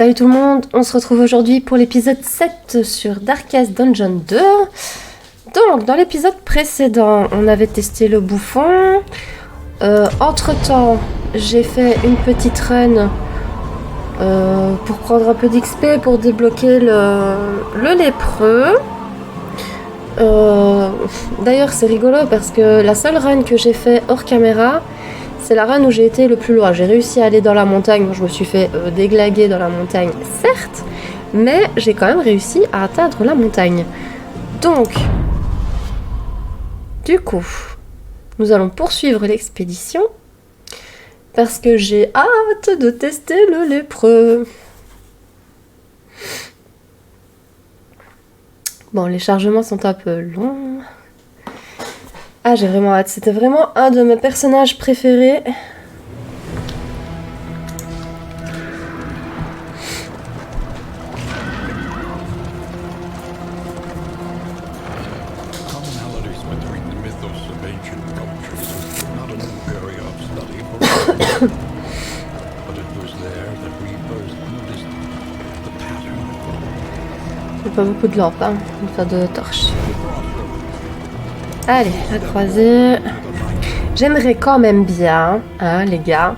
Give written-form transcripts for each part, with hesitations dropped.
Salut tout le monde, on se retrouve aujourd'hui pour l'épisode 7 sur Darkest Dungeon 2. Donc, dans l'épisode précédent, on avait testé le bouffon. Entre-temps, j'ai fait une petite run pour prendre un peu d'XP pour débloquer le lépreux. D'ailleurs, c'est rigolo parce que la seule run que j'ai fait hors caméra, c'est la run où j'ai été le plus loin. J'ai réussi à aller dans la montagne. Je me suis fait déglaguer dans la montagne, certes, mais j'ai quand même réussi à atteindre la montagne. Donc, du coup, nous allons poursuivre l'expédition parce que j'ai hâte de tester le lépreux. Bon, les chargements sont un peu longs. Ah, j'ai vraiment hâte. C'était vraiment un de mes personnages préférés. J'ai pas beaucoup de lampes, hein. Enfin de torches. Allez, à croiser. J'aimerais quand même bien, hein, les gars,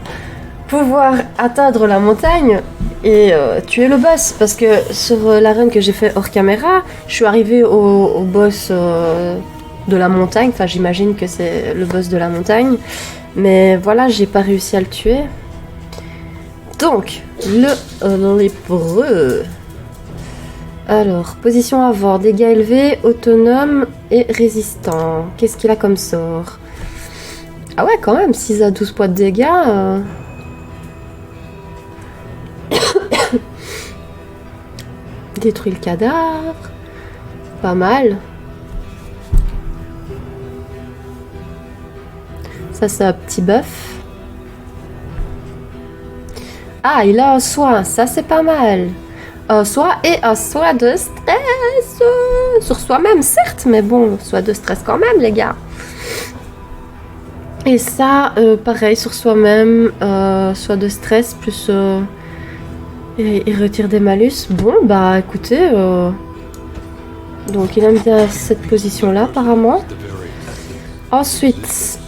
pouvoir atteindre la montagne et tuer le boss. Parce que sur la run que j'ai fait hors caméra, je suis arrivée au boss de la montagne. Enfin, j'imagine que c'est le boss de la montagne. Mais voilà, j'ai pas réussi à le tuer. Donc, le lépreux. Alors, position avant, dégâts élevés, autonome et résistant. Qu'est-ce qu'il a comme sort? Ah ouais, quand même, 6 à 12 points de dégâts. Détruit le cadavre. Pas mal. Ça, c'est un petit buff. Ah, il a un soin, ça c'est pas mal. Un soin et un soin de stress. Sur soi-même, certes, mais bon, soin de stress quand même, les gars. Et ça, pareil, sur soi-même, soin de stress, plus... il retire des malus. Bon, bah, écoutez... donc, il aime bien cette position-là, apparemment. Ensuite...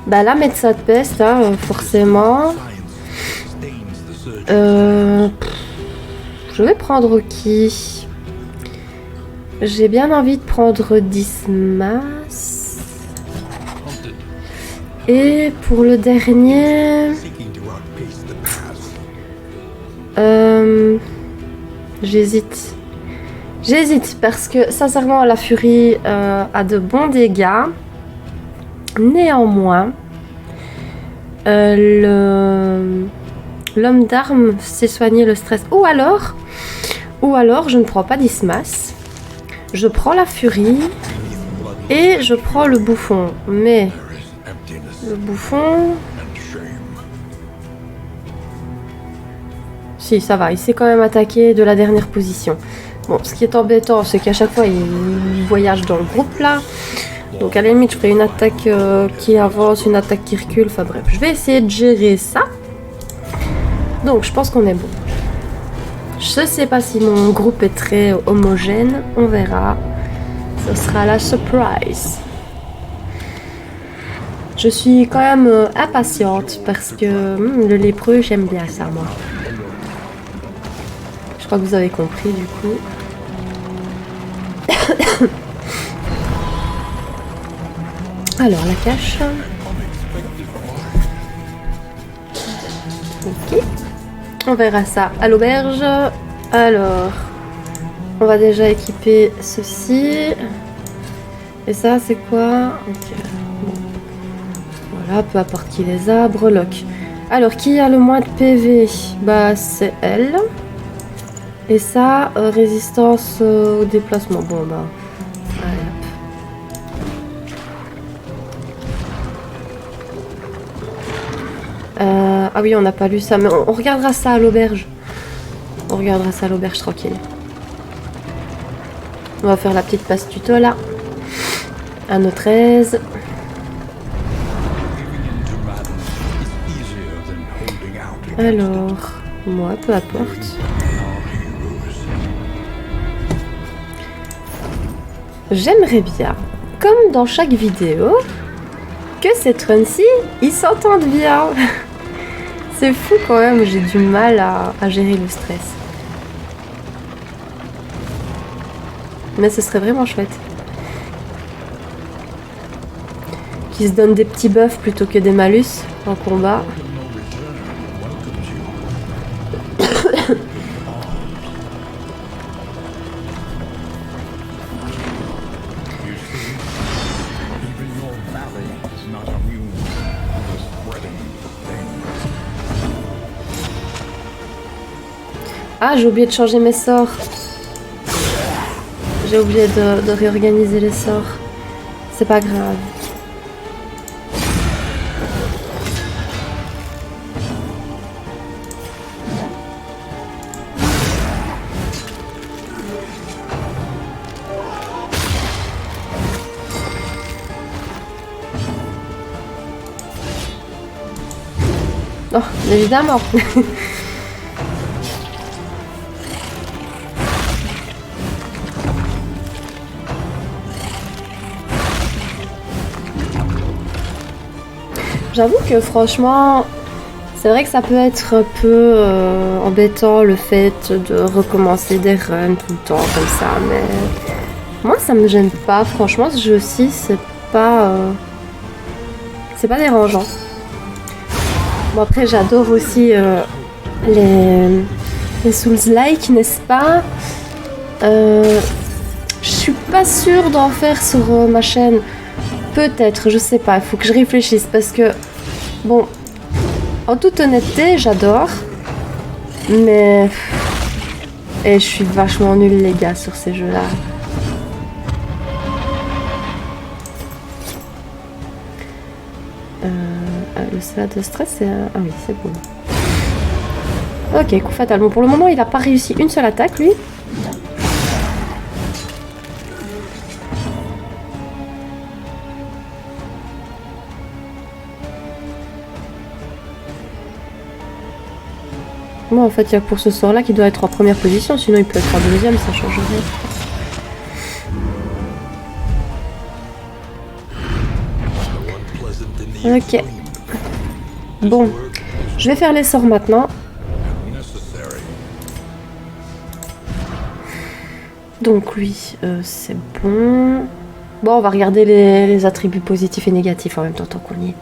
bah, la médecin de peste, hein, forcément... je vais prendre qui? J'ai bien envie de prendre Dismas. Et pour le dernier... j'hésite. J'hésite parce que sincèrement la furie a de bons dégâts. Néanmoins, l'homme d'armes sait soigner le stress. Ou alors, je ne prends pas Dismas. Je prends la furie et je prends le bouffon. Mais le bouffon... si, ça va. Il s'est quand même attaqué de la dernière position. Bon, ce qui est embêtant, c'est qu'à chaque fois, il voyage dans le groupe, là. Donc à la limite, je ferai une attaque qui avance, une attaque qui recule. Enfin bref, je vais essayer de gérer ça. Donc je pense qu'on est bon. Je sais pas si mon groupe est très homogène. On verra. Ce sera la surprise. Je suis quand même impatiente parce que le lépreux, j'aime bien ça, moi. Je crois que vous avez compris du coup. Alors, la cache. Ok. On verra ça à l'auberge. Alors, on va déjà équiper ceci. Et ça, c'est quoi? Ok. Bon. Voilà, peu importe qui les a. Breloque. Alors, qui a le moins de PV? Bah, c'est elle. Et ça, résistance au déplacement. Bon, bah... allez, hop. Ah oui, on n'a pas lu ça, mais on regardera ça à l'auberge. On regardera ça à l'auberge tranquille. On va faire la petite passe tuto là. À notre aise. Alors, Moi, peu importe. J'aimerais bien, comme dans chaque vidéo, que cette run-ci, ils s'entendent bien. C'est fou quand même, j'ai du mal à gérer le stress. Mais ce serait vraiment chouette. Qu'ils se donnent des petits buffs plutôt que des malus en combat. Ah, j'ai oublié de changer mes sorts. J'ai oublié de réorganiser les sorts. C'est pas grave. Oh, évidemment. J'avoue que franchement, c'est vrai que ça peut être un peu embêtant le fait de recommencer des runs tout le temps comme ça, mais moi ça me gêne pas. Franchement, ce jeu-ci, c'est pas dérangeant. Bon après, j'adore aussi les Souls-like, n'est-ce pas? Je suis pas sûre d'en faire sur ma chaîne. Peut-être, je sais pas, il faut que je réfléchisse parce que, bon, en toute honnêteté, j'adore, mais... Et je suis vachement nulle, les gars, sur ces jeux-là. Le salade de stress, c'est... Ah oui, c'est bon. Ok, coup fatal. Bon, pour le moment, il a pas réussi une seule attaque, lui. Moi, en fait, il y a pour ce sort-là qui doit être en première position, sinon il peut être en deuxième, ça change rien. Ok. Bon, je vais faire les sorts maintenant. Donc lui, c'est bon. Bon, on va regarder les attributs positifs et négatifs en même temps, tant qu'on y est.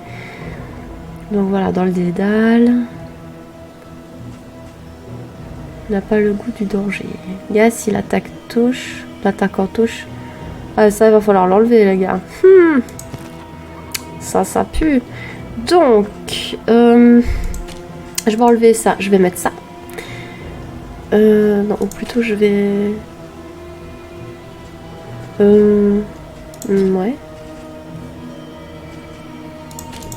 Donc voilà, dans le dédale. Il n'a pas le goût du danger. Gars, si l'attaque touche, l'attaquant touche. Ah, ça, il va falloir l'enlever, les gars. Ça pue. Donc, je vais enlever ça. Je vais mettre ça. Non, ou plutôt, je vais... ouais.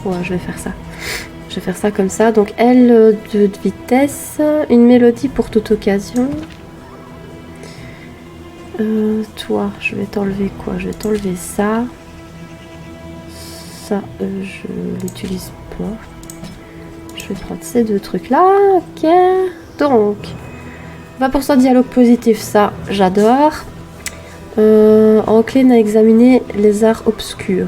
Ouais, je vais faire ça. Je vais faire ça comme ça. Donc L de vitesse, une mélodie pour toute occasion. Toi, je vais t'enlever quoi? Je vais t'enlever ça. Ça, je l'utilise pas. Je vais prendre ces deux trucs là. Ok. Donc, 20% de dialogue positif, ça, j'adore. Encline à examiner les arts obscurs.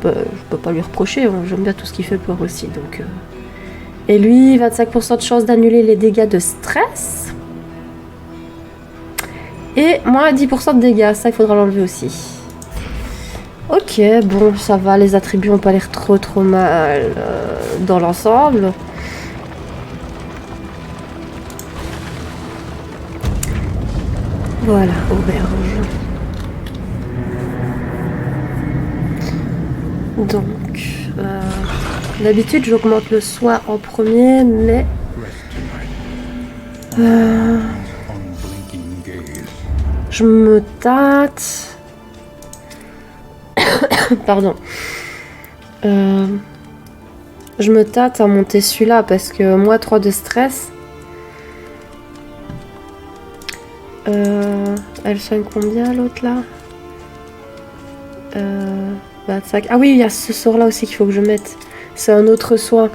Je peux pas lui reprocher, hein. J'aime bien tout ce qu'il fait peur aussi. Donc, Et lui, 25% de chance d'annuler les dégâts de stress. Et moins 10% de dégâts, ça il faudra l'enlever aussi. Ok, bon, ça va, les attributs ont pas l'air trop mal dans l'ensemble. Voilà, auberge. Donc, d'habitude j'augmente le soin en premier, mais... je me tâte... Pardon. Je me tâte à monter celui-là parce que moi 3 de stress. Elle soigne combien l'autre là? 25. Ah oui, il y a ce sort là aussi qu'il faut que je mette. C'est un autre soin.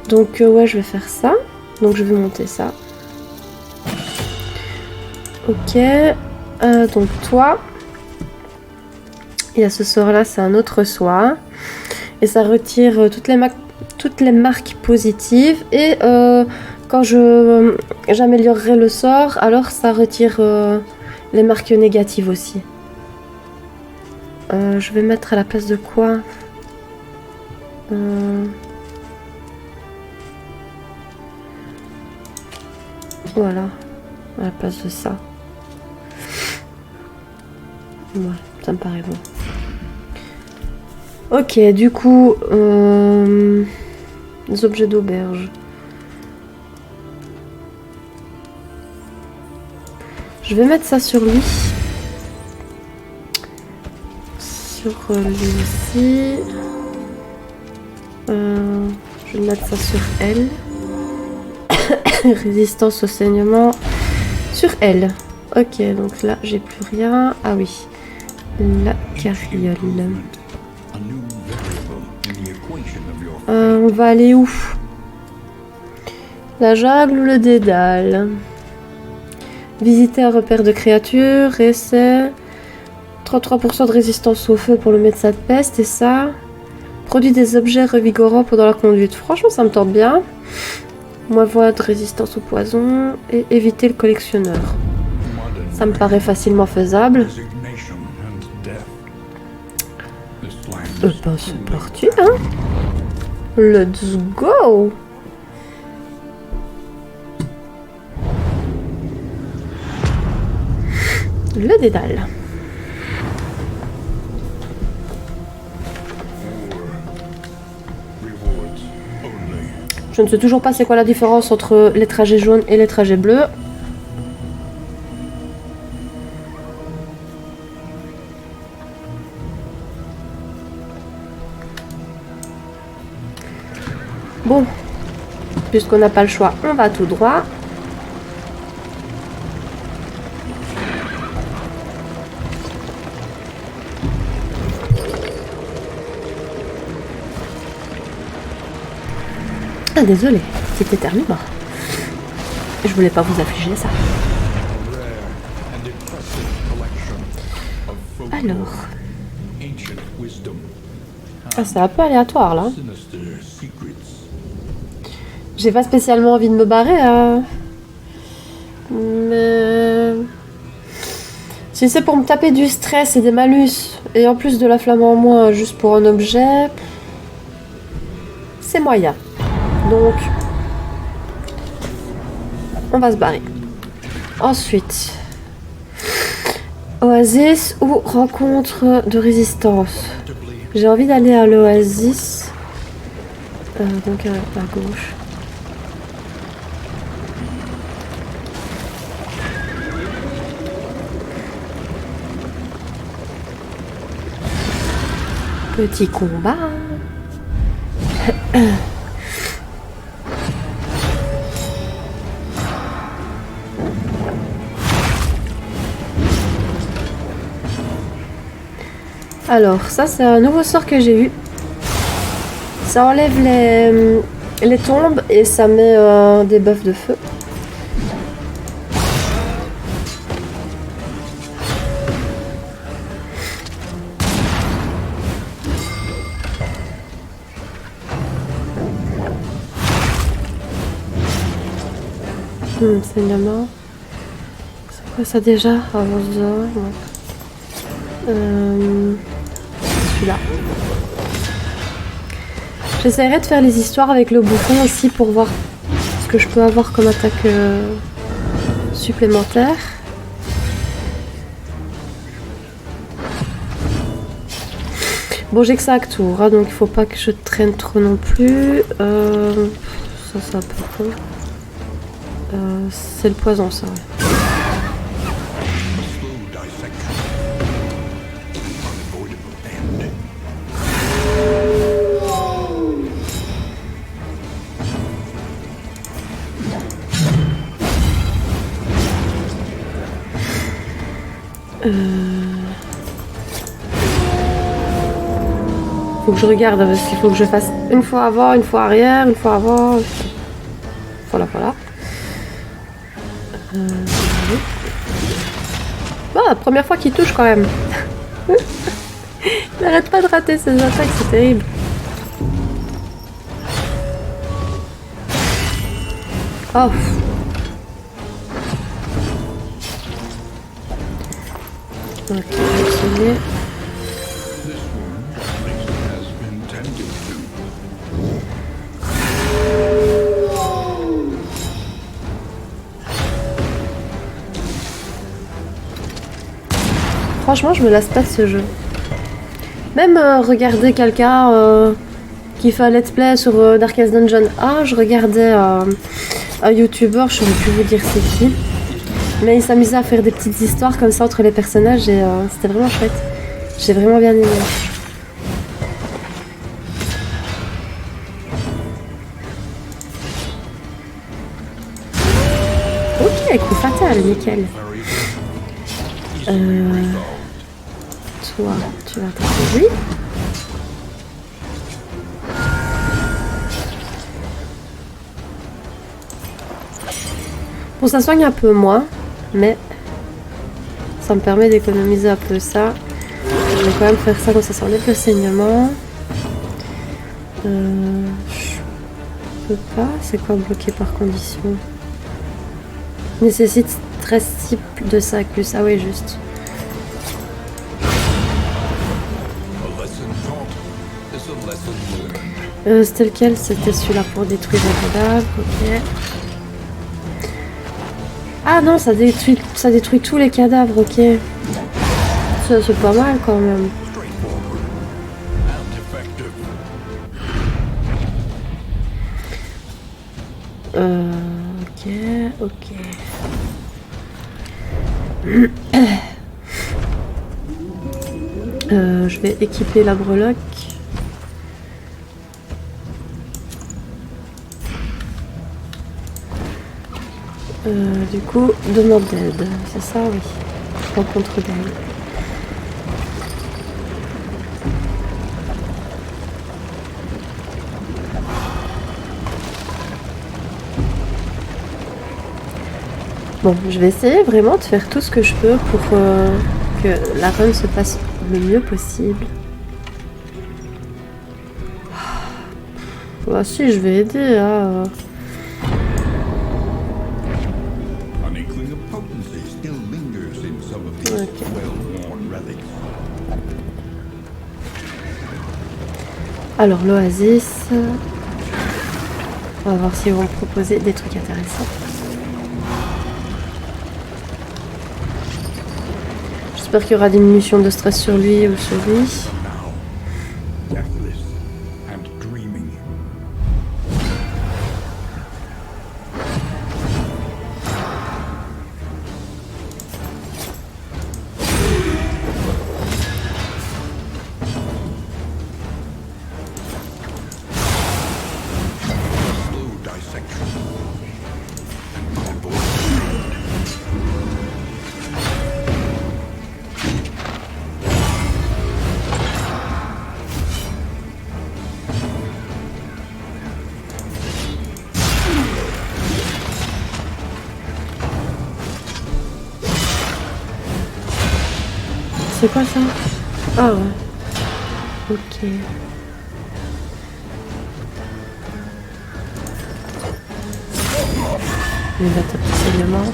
Donc ouais, je vais faire ça. Donc je vais monter ça. Ok. Donc toi, il y a ce sort là, c'est un autre soin. Et ça retire toutes les marques positives. Et quand j'améliorerai le sort, alors ça retire les marques négatives aussi. Je vais mettre à la place de quoi? Voilà, à la place de ça. Ouais, ça me paraît bon. Ok, du coup, les objets d'auberge. Je vais mettre ça sur lui. Sur lui ici. Je vais mettre ça sur elle. Résistance au saignement sur elle. Ok, donc là, j'ai plus rien. Ah oui, la carriole. On va aller où? La jungle ou le dédale? Visiter un repère de créatures et c'est 33% de résistance au feu pour le médecin de peste et ça produit des objets revigorants pendant la conduite. Franchement, ça me tente bien. Moins voix de résistance au poison et éviter le collectionneur. Ça me paraît facilement faisable. Ben c'est parti, hein. Let's go. Le dédale. Je ne sais toujours pas c'est quoi la différence entre les trajets jaunes et les trajets bleus. Bon, puisqu'on n'a pas le choix, on va tout droit. Ah désolé, c'était éternuement. Je voulais pas vous affliger ça. Alors. Ah, c'est un peu aléatoire là. J'ai pas spécialement envie de me barrer. Hein. Mais. Si c'est pour me taper du stress et des malus, et en plus de la flamme en moins juste pour un objet, c'est moyen. Donc, on va se barrer. Ensuite, oasis ou rencontre de résistance. J'ai envie d'aller à l'oasis. Donc à gauche. Petit combat. Alors, ça c'est un nouveau sort que j'ai eu. Ça enlève les tombes et ça met des buffs de feu. Saignement. C'est quoi ça déjà? Celui-là. J'essaierai de faire les histoires avec le bouffon aussi pour voir ce que je peux avoir comme attaque supplémentaire. Bon, j'ai que ça à tour, hein, donc il faut pas que je traîne trop non plus. Ça c'est un peu con. C'est le poison ça, ouais. Faut que je regarde parce qu'il faut que je fasse une fois avant, une fois arrière, une fois avant. Voilà, voilà. Oui. Ah, première fois qu'il touche quand même. Il n'arrête pas de rater ses attaques, c'est terrible. Oh. Ok, je vais essayer. Franchement, je me lasse pas de ce jeu. Même regarder quelqu'un qui fait un let's play sur Darkest Dungeon. Ah, je regardais un YouTuber, je saurais plus vous dire c'est qui. Mais il s'amusait à faire des petites histoires comme ça entre les personnages et c'était vraiment chouette. J'ai vraiment bien aimé. Ok, coup fatal, nickel. Toi, tu vas attaquer lui. Bon, ça soigne un peu moins, mais ça me permet d'économiser un peu ça. Je vais quand même faire ça comme ça enlève le saignement. Je peux pas. C'est quoi bloqué par condition? Nécessite 13 types de sac plus. Ah oui, juste. C'était lequel? C'était celui-là pour détruire un cadavre. Ok. Ah non, ça détruit tous les cadavres. Ok. C'est pas mal quand même. Ok, ok. Je vais équiper la breloque. Du coup, demande d'aide. C'est ça, oui. Rencontre d'aide. Bon, je vais essayer vraiment de faire tout ce que je peux pour que la run se passe le mieux possible. Bah si, je vais aider. Hein. Okay. Alors l'oasis, on va voir s'ils vont me proposer des trucs intéressants. J'espère qu'il y aura diminution de stress sur lui ou sur lui. C'est quoi ça? Ah ouais. Ok. Il va taper saignement.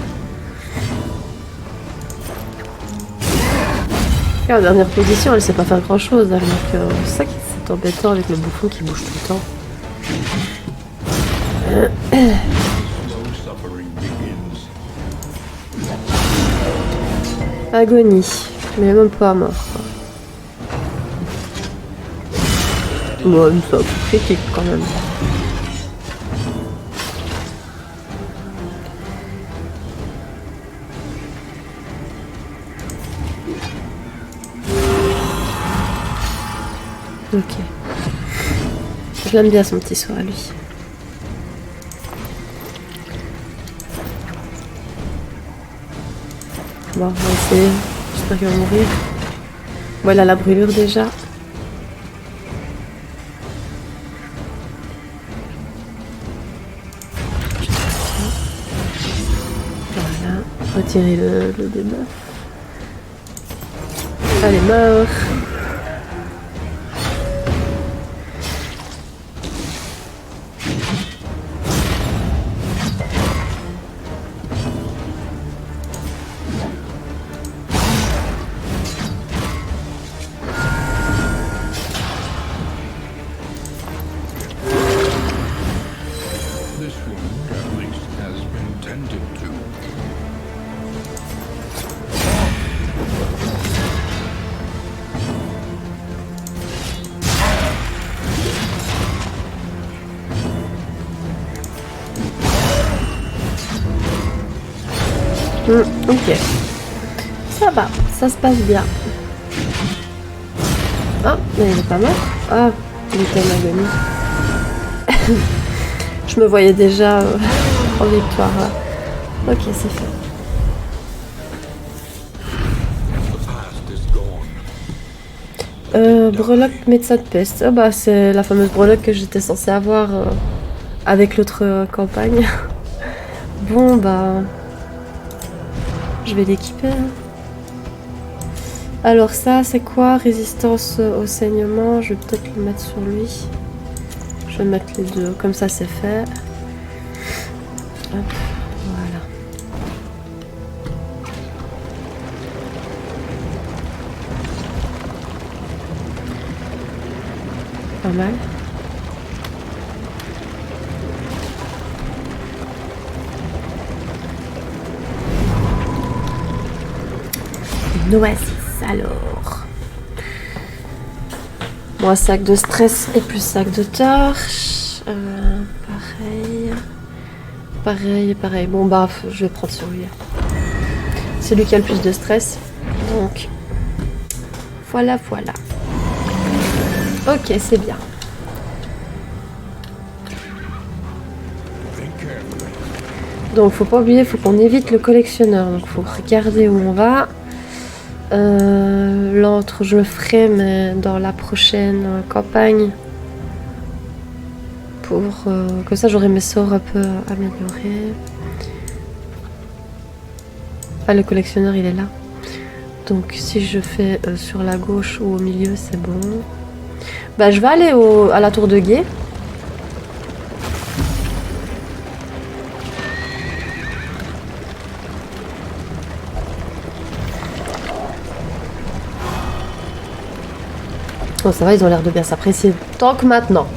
Et en dernière position, elle sait pas faire grand chose. Donc c'est ça qui est embêtant avec le bouffon qui bouge tout le temps. Agonie. Mais même pas mort. Bon, ça critique quand même. Ok. Je l'aime bien son petit soin à lui. Bon, on va essayer. J'espère qu'il va mourir. Bon, il a la brûlure déjà. retirer le debuff. Allez, meurs. Ok. Ça va, ça se passe bien. Ah, mais il est pas mort. Ah, il était en agonie. Je me voyais déjà en victoire là. Ok, c'est fait. Breloque médecin de peste. Ah bah c'est la fameuse breloque que j'étais censée avoir avec l'autre campagne. Bon bah... Je vais l'équiper. Hein. Alors ça, c'est quoi? Résistance au saignement. Je vais peut-être le mettre sur lui. Je vais mettre les deux. Comme ça, c'est fait. Hop, voilà. Pas mal. Une oasis, alors. Moi, sac de stress et plus sac de torche. Pareil. Bon, bah, je vais prendre celui-là. C'est lui qui a le plus de stress. Donc, voilà. Ok, c'est bien. Donc, faut pas oublier, faut qu'on évite le collectionneur. Donc, faut regarder où on va. L'autre, je le ferai, mais dans la prochaine campagne. Pour que ça, j'aurai mes sorts un peu améliorés. Ah, le collectionneur, il est là. Donc, si je fais sur la gauche ou au milieu, c'est bon. Bah, je vais aller à la tour de guet. Oh, ça va, ils ont l'air de bien s'apprécier. Tant que maintenant.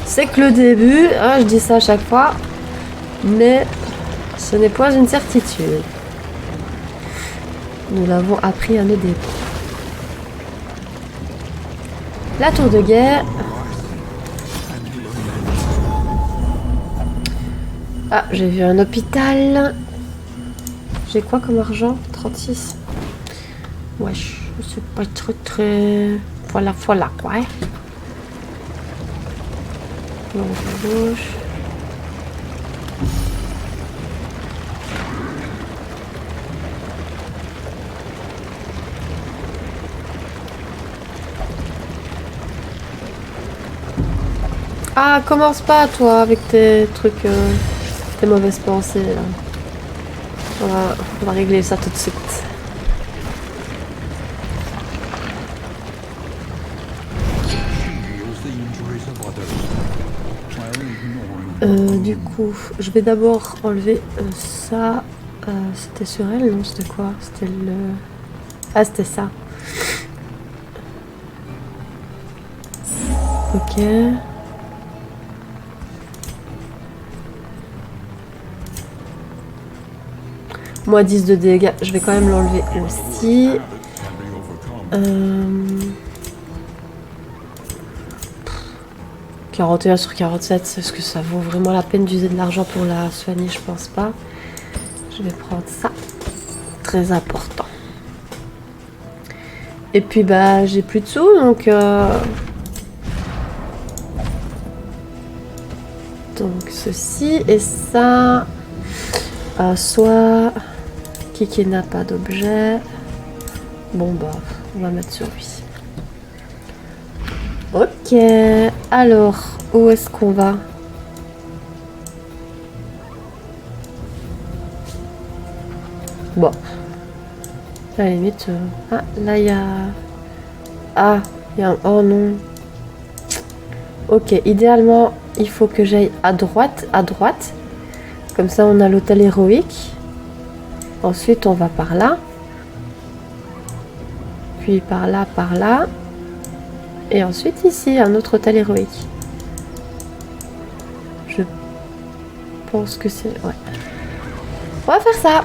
C'est que le début, hein, je dis ça à chaque fois, mais ce n'est pas une certitude. Nous l'avons appris à nos débuts. La tour de guerre. Ah, j'ai vu un hôpital. J'ai quoi comme argent? 36. Ouais, je sais pas très... Voilà, quoi. Donc, à gauche. Ah, commence pas, toi, avec tes trucs, tes mauvaises pensées, là. On va régler ça tout de suite. Du coup, je vais d'abord enlever ça. C'était sur elle, non? C'était quoi? C'était le... Ah, c'était ça. Ok. Moins 10 de dégâts. Je vais quand même l'enlever aussi. 41 sur 47, est-ce que ça vaut vraiment la peine d'user de l'argent pour la soigner? Je pense pas. Je vais prendre ça. Très important. Et puis bah j'ai plus de sous, donc ceci et ça. Soit qui n'a pas d'objet. Bon bah on va mettre sur lui. Ok, alors, où est-ce qu'on va? Bon, à la limite... Ah, là, il y a... Ah, il y a un... Oh non. Ok, idéalement, il faut que j'aille à droite, à droite. Comme ça, on a l'hôtel héroïque. Ensuite, on va par là. Puis par là, par là. Et ensuite, ici, un autre hôtel héroïque. Je pense que c'est... Ouais. On va faire ça.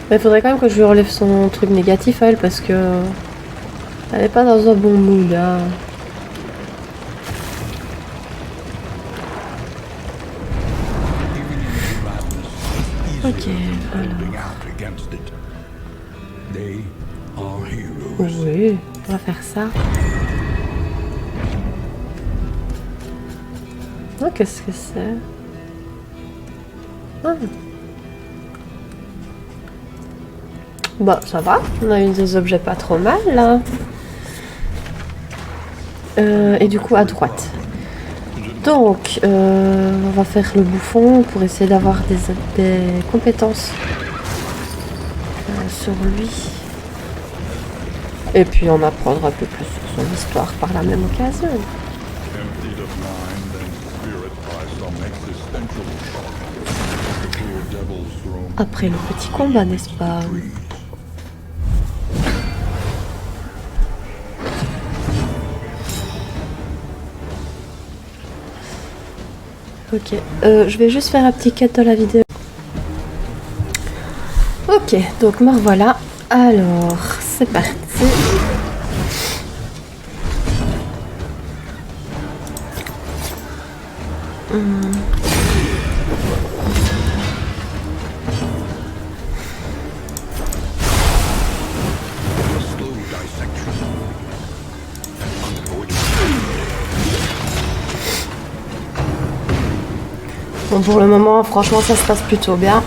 Mais il faudrait quand même que je lui relève son truc négatif à elle parce que elle est pas dans un bon mood là. Ok, alors. Oui, on va faire ça. Oh, qu'est-ce que c'est? Ah. Bon, ça va. On a eu des objets pas trop mal, là. Et du coup, à droite. Donc, on va faire le bouffon pour essayer d'avoir des compétences sur lui. Et puis, on apprendra un peu plus sur son histoire par la même occasion. Après le petit combat, n'est-ce pas? Ok, je vais juste faire un petit cut dans la vidéo. Ok, donc me revoilà. Alors, c'est parti. Bon, pour le moment, franchement, ça se passe plutôt bien.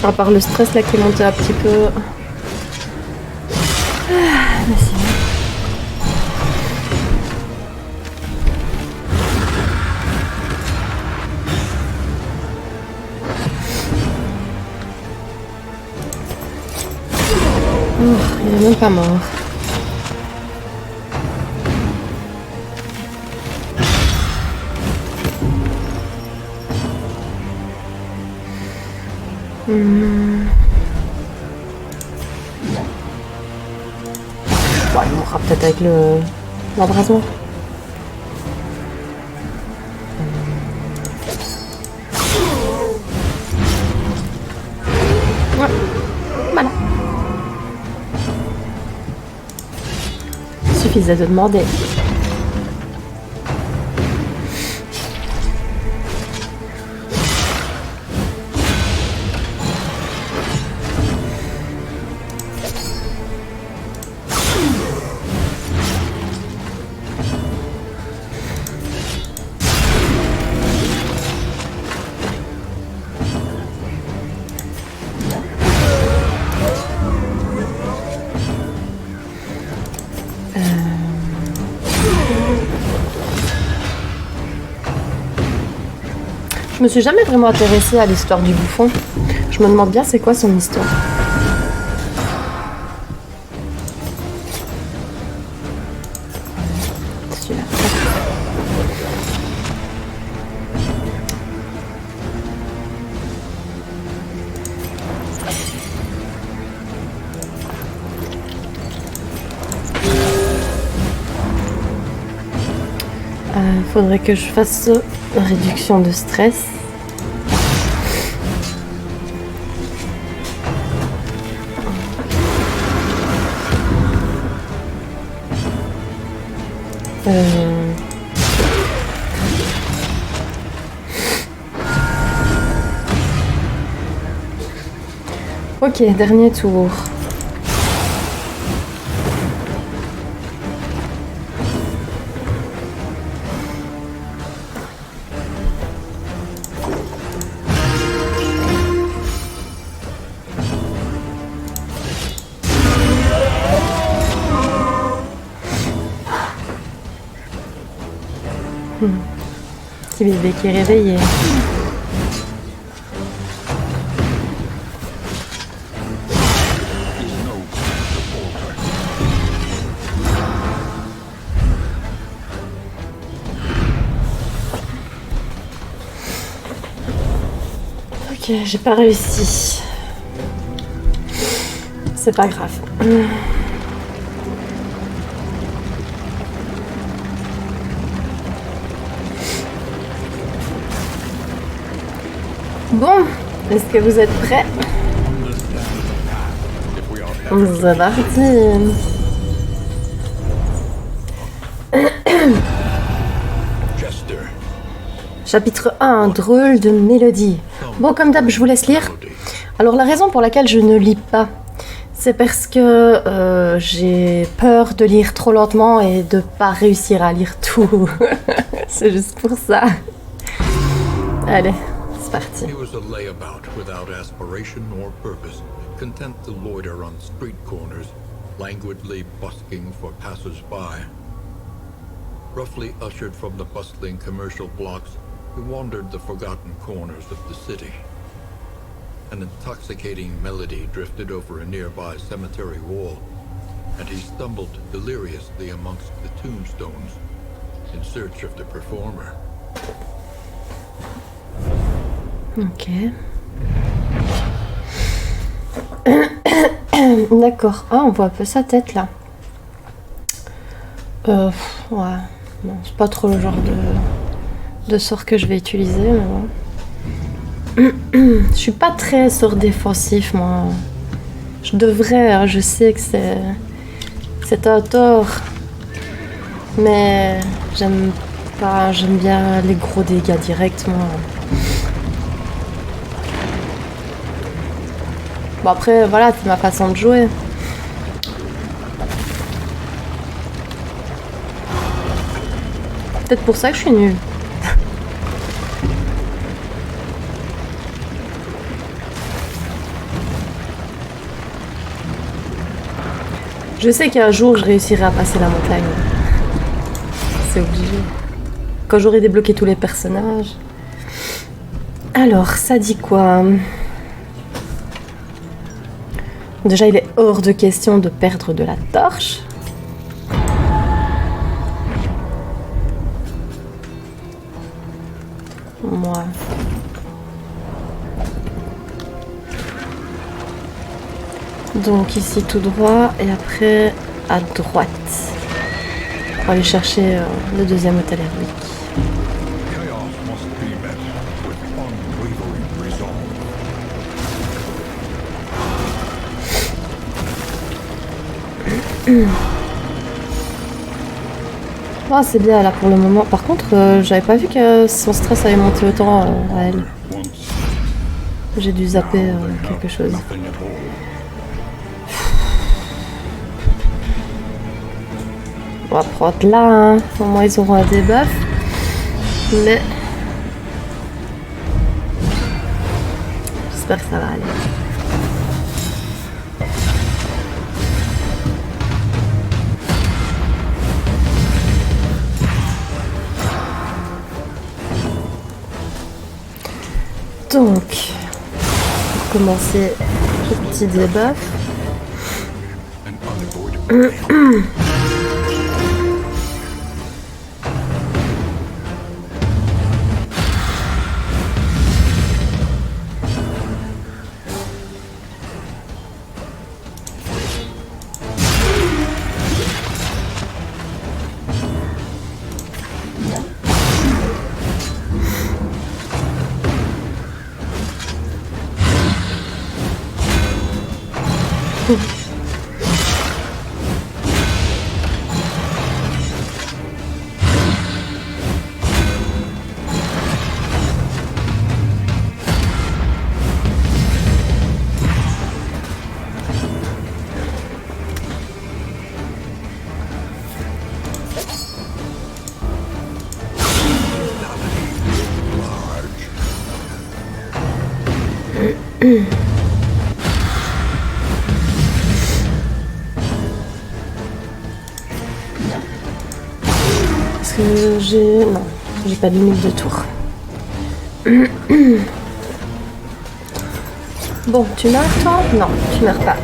À part le stress là qui est monté un petit peu. Mais sinon. Oh, il est même pas mort. Bon, il mourra peut-être avec l'embrasement. Ouais, voilà. Il suffisait de demander. Je me suis jamais vraiment intéressée à l'histoire du bouffon. Je me demande bien c'est quoi son histoire. Celui-là. Faudrait que je fasse réduction de stress. Ok, dernier tour. petit bébé qui est réveillé. Ok, j'ai pas réussi. C'est pas grave. Bon, est-ce que vous êtes prêts? C'est parti. Chapitre 1, drôle de mélodie. Bon, comme d'hab, je vous laisse lire. Alors, la raison pour laquelle je ne lis pas, c'est parce que j'ai peur de lire trop lentement et de pas réussir à lire tout. C'est juste pour ça. Allez, c'est parti. He was a layabout without aspiration or purpose, content to loiter on street corners, languidly busking for passers-by. Roughly ushered from the bustling commercial blocks, he wandered the forgotten corners of the city. An intoxicating melody drifted over a nearby cemetery wall, and he stumbled deliriously amongst the tombstones in search of the performer. Ok. D'accord. Ah, on voit un peu sa tête là. Ouais. Bon, c'est pas trop le genre de sort que je vais utiliser, mais bon. Je suis pas très sort défensif, moi. Je devrais, hein, je sais que c'est un tort. Mais j'aime pas, j'aime bien les gros dégâts directs, moi. Bon après, voilà, c'est ma façon de jouer. Peut-être pour ça que je suis nulle. Je sais qu'un jour, je réussirai à passer la montagne. C'est obligé. Quand j'aurai débloqué tous les personnages. Alors, ça dit quoi ? Déjà, il est hors de question de perdre de la torche. Moi. Donc ici tout droit et après à droite. Pour aller chercher le deuxième hôtel Erwick. Chaos must be met with unwavering resolve. Oh, c'est bien là pour le moment. Par contre, j'avais pas vu que son stress avait monté autant à elle. J'ai dû zapper quelque chose. Nothing at all. On va prendre là, hein. Au moins ils auront un debuff. Mais j'espère que ça va aller. Donc, pour commencer, le petit debuff. An unavoidable. Est-ce que j'ai... Non. J'ai pas de limite de tour. Bon, tu meurs toi? Non, tu meurs pas.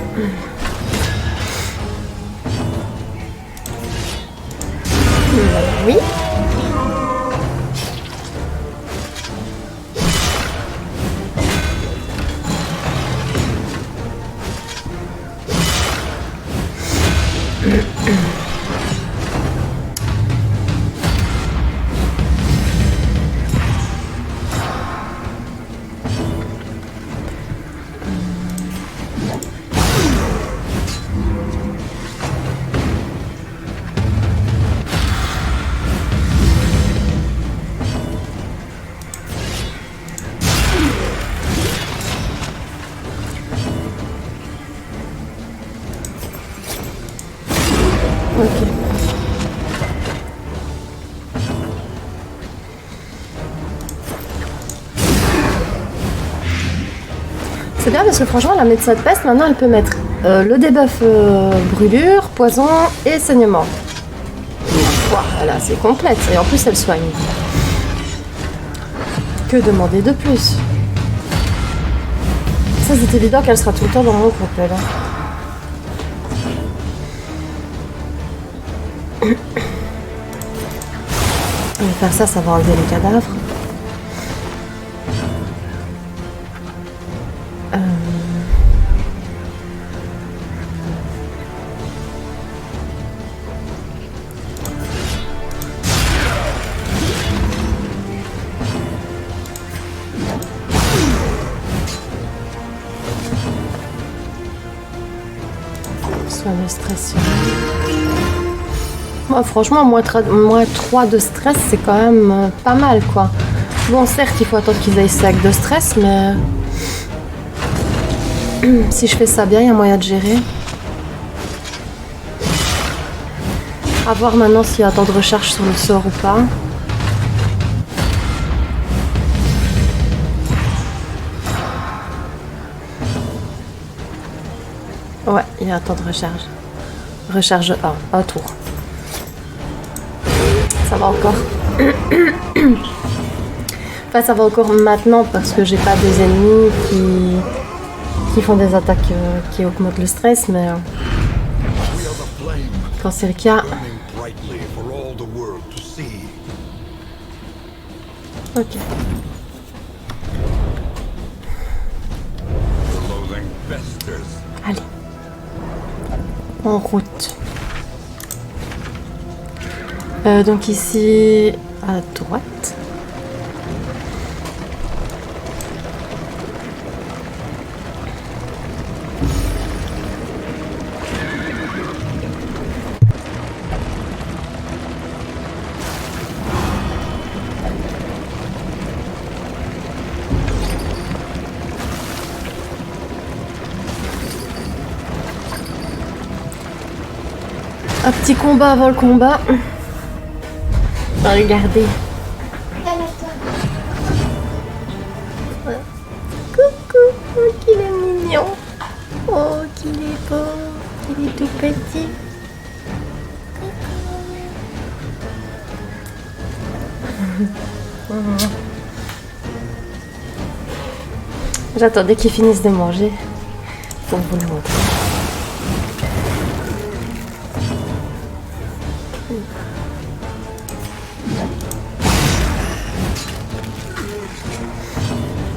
Oui. Ok. C'est bien parce que franchement la médecin de peste maintenant elle peut mettre le debuff brûlure, poison et saignement. Voilà, c'est complète et en plus elle soigne. Que demander de plus? Ça c'est évident qu'elle sera tout le temps dans mon groupe là. On va faire ça, ça va enlever les cadavres. Soit le stress. Moi, franchement, moins 3 de stress, c'est quand même pas mal, quoi. Bon, certes, il faut attendre qu'ils aillent sac de stress, mais... si je fais ça bien, il y a moyen de gérer. À voir maintenant s'il y a temps de recharge sur le sort ou pas. Ouais, il y a un temps de recharge. Recharge 1 tour. Ça va encore. Enfin, ça va encore maintenant parce que j'ai pas des ennemis qui font des attaques qui augmentent le stress, mais quand c'est le cas... Ok. Allez. En route. Donc ici, à droite. Un petit combat avant le combat. Regardez. Coucou, oh qu'il est mignon. Oh qu'il est beau, qu'il est tout petit. J'attendais qu'ils finissent de manger pour vous le montrer.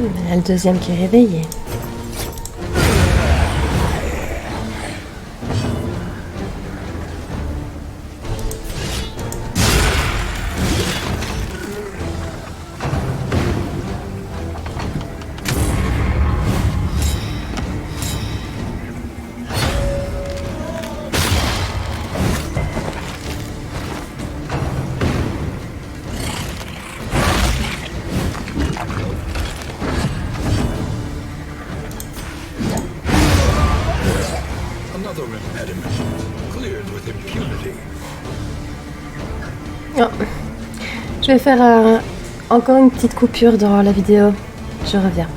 Il y a le deuxième qui est réveillé. Oh. Je vais faire encore une petite coupure dans la vidéo. Je reviens.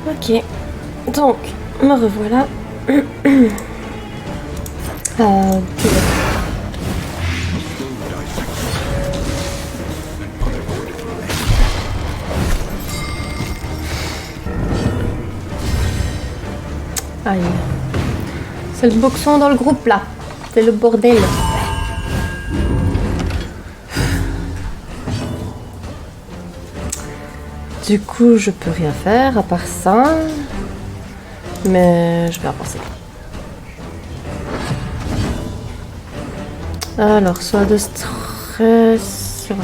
Ok. Donc, me revoilà. Aïe. C'est le boxon dans le groupe là. C'est le bordel. Du coup, je peux rien faire à part ça. Mais je vais en penser. Alors, soit de stress sur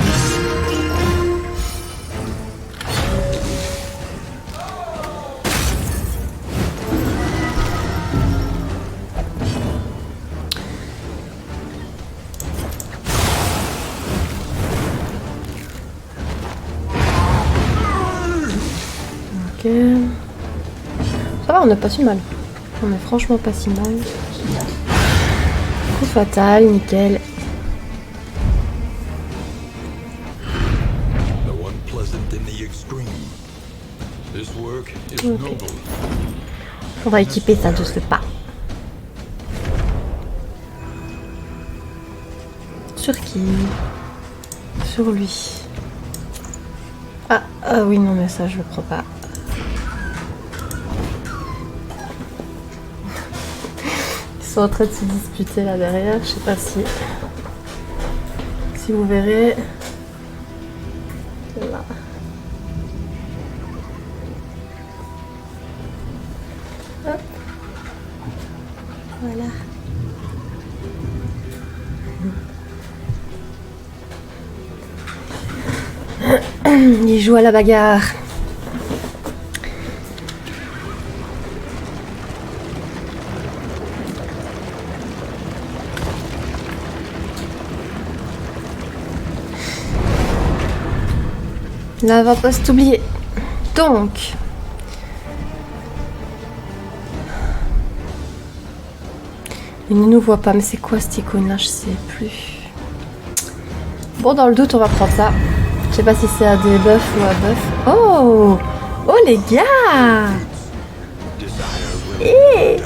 ok. Ça va, on n'est pas si mal. On est franchement pas si mal. Coup fatal, nickel. Okay. On va équiper ça de ce pas. Sur qui? Sur lui. Ah oui, non, mais ça, je le prends pas. Ils sont en train de se disputer là derrière. Je sais pas si vous verrez. Là. Hop. Voilà. Il joue à la bagarre. Là, va pas s'oublier. Donc. Il ne nous voit pas, mais c'est quoi cette icône là? Je sais plus. Bon, dans le doute, on va prendre ça. Je sais pas si c'est un debuff ou un buff. Oh! Oh les gars! Ils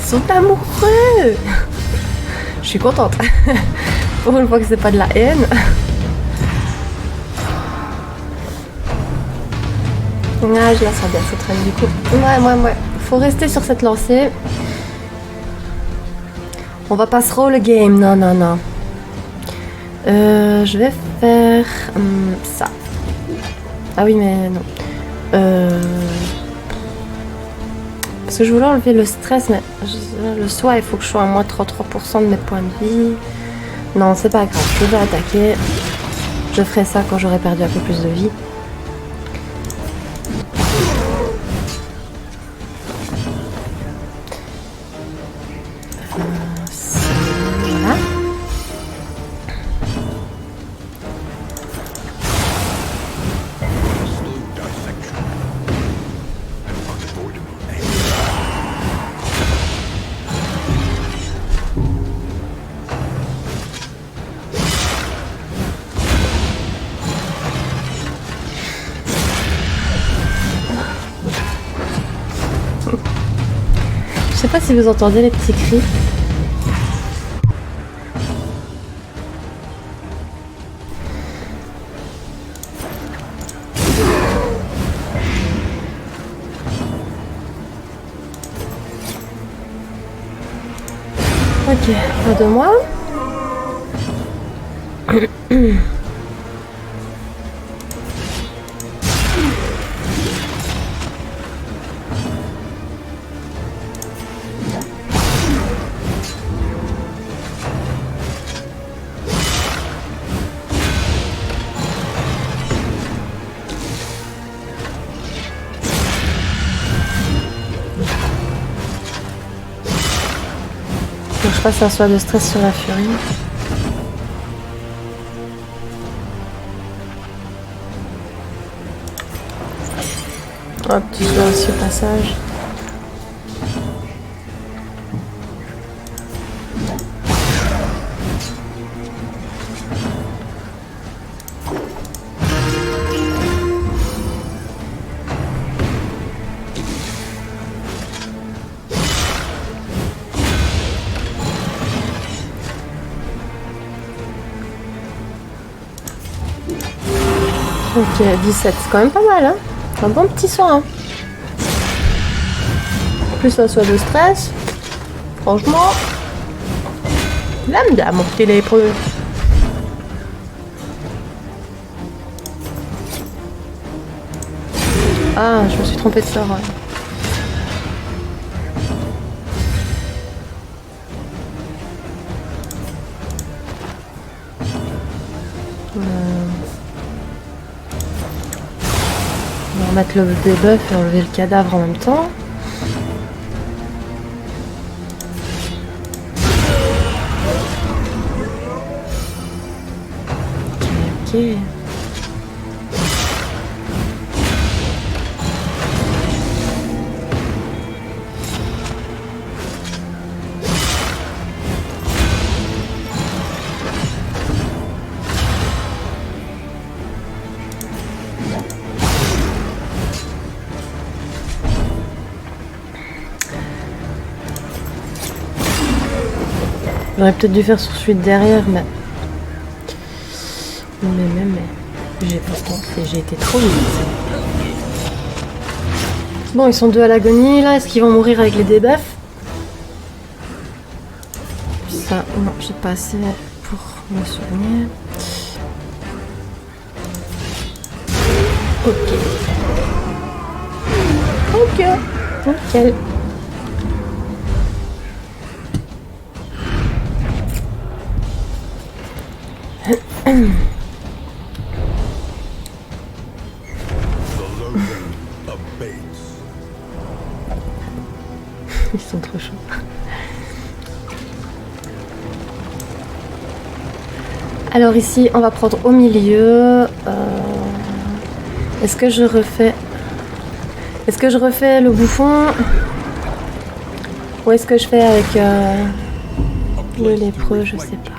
sont amoureux! Je suis contente. Pour une fois que c'est pas de la haine. Ah, je la sens bien cette règle du coup. Ouais. Faut rester sur cette lancée. On va pas se roll game, non. Je vais faire ça. Ah oui, mais non. Parce que je voulais enlever le stress, mais le soir, il faut que je sois à moins 33% de mes points de vie. Non, c'est pas grave, je vais attaquer. Je ferai ça quand j'aurai perdu un peu plus de vie. Voilà. Je sais pas si vous entendez les petits cris. Ok, pas de moi. Donc je passe un soin de stress sur la furie. Un petit soin aussi au passage. Ok, 17, c'est quand même pas mal, hein. Un bon petit soin. Plus ça soit de stress. Franchement. Lambda, mon petit lépreux. Ah, je me suis trompée de sort. Ouais. On va remettre le debuff et enlever le cadavre en même temps. Ok. J'aurais peut-être dû faire sur celui de derrière, mais j'ai pas pensé, j'ai été trop vite. Bon, ils sont deux à l'agonie là, est-ce qu'ils vont mourir avec les debuffs? Ça, non, j'ai pas assez pour me soigner. Ok. Nickel. Ils sont trop chauds. Alors ici, on va prendre au milieu. Est-ce que je refais le bouffon? Ou est-ce que je fais avec le lépreux? Je sais pas.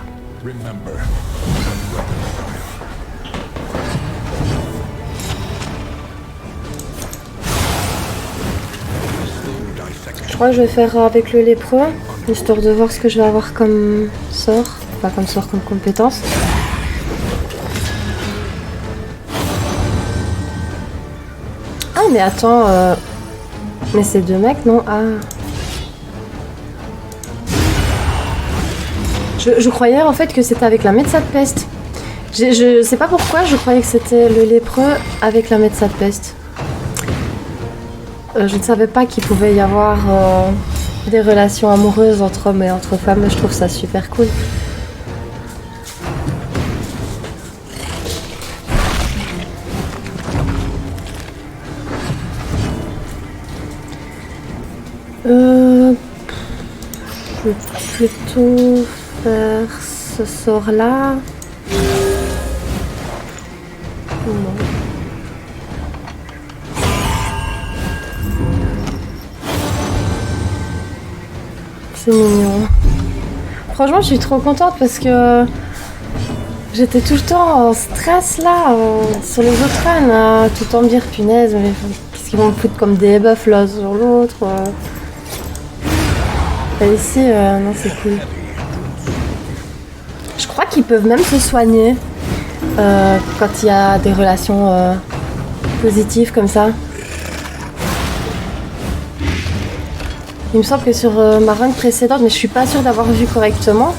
Je crois que je vais faire avec le lépreux, histoire de voir ce que je vais avoir comme sort. Pas comme sort, comme compétence. Ah mais attends, mais c'est deux mecs, non? Ah. Je croyais en fait que c'était avec la médecin de peste. Je sais pas pourquoi, je croyais que c'était le lépreux avec la médecin de peste. Je ne savais pas qu'il pouvait y avoir des relations amoureuses entre hommes et entre femmes. Je trouve ça super cool. Je vais plutôt faire ce sort-là. Non. C'est mignon. Franchement, je suis trop contente parce que j'étais tout le temps en stress là, sur les autres runs, tout le temps me dire punaise, mais qu'est-ce qu'ils vont me foutre comme des buffs là sur l'autre. Et ici, non, c'est cool. Je crois qu'ils peuvent même se soigner quand il y a des relations positives comme ça. Il me semble que sur ma run précédente, mais je suis pas sûre d'avoir vu correctement.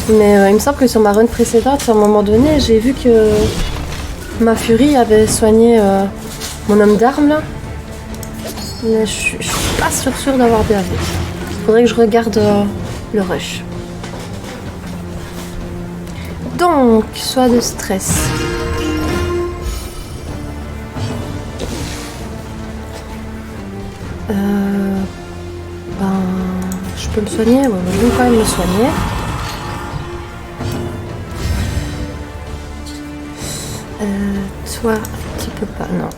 Mais il me semble que sur ma run précédente, à un moment donné, j'ai vu que ma furie avait soigné mon homme d'armes là. Mais je suis pas sûre d'avoir bien vu. Il faudrait que je regarde le rush. Donc, soit de stress. Je peux me soigner? Ouais, je vais quand même me soigner. Toi, tu peux pas, non.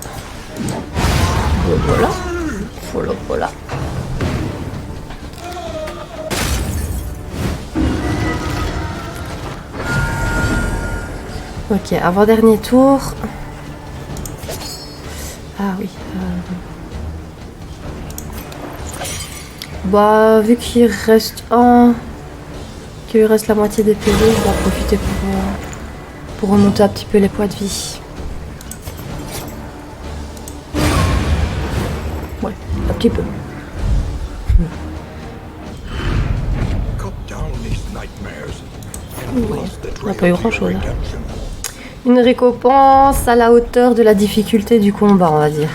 Voilà. Voilà. Ok, avant-dernier tour. Ah oui. Bah, vu qu'il reste qu'il lui reste la moitié des PV, je vais en profiter pour remonter un petit peu les points de vie. petit peu. Cut down these nightmares and place the On n'a trail pas eu to grand chose. your redemption. Une récompense à la hauteur de la difficulté du combat, on va dire.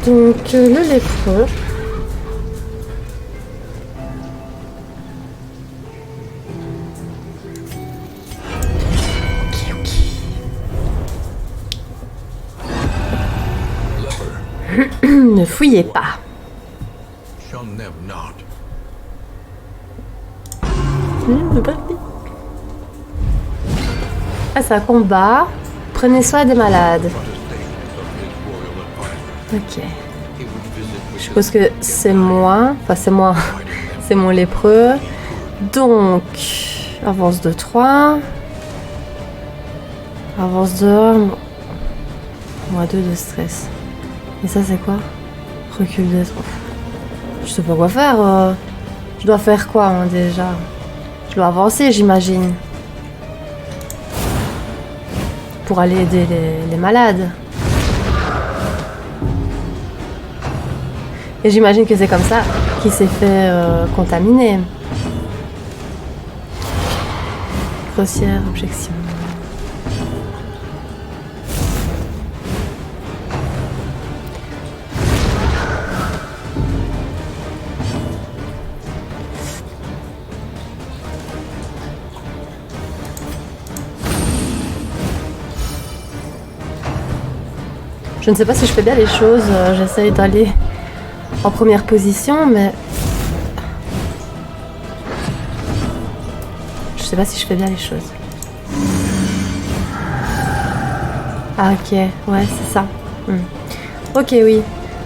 Donc le lépreux. Ne fouillez pas. Shun them not. C'est parti. Ah, c'est un combat. Prenez soin des malades. Protestations of his royal advisor. Ok. He would visit with Je suppose que c'est moi. Enfin, c'est moi. hiding them. C'est mon lépreux. Donc, avance de 3. Avance de 1. Moins 2 de stress. Et ça, c'est quoi? Recul de 3. Je sais pas quoi faire. Je dois faire quoi, moi, déjà? Je dois avancer, j'imagine. Pour aller aider les malades. Et j'imagine que c'est comme ça qu'il s'est fait contaminer. Grossière objection. Je ne sais pas si je fais bien les choses, j'essaye d'aller en première position, mais je sais pas si je fais bien les choses. Ah ok, ouais c'est ça. Ok oui,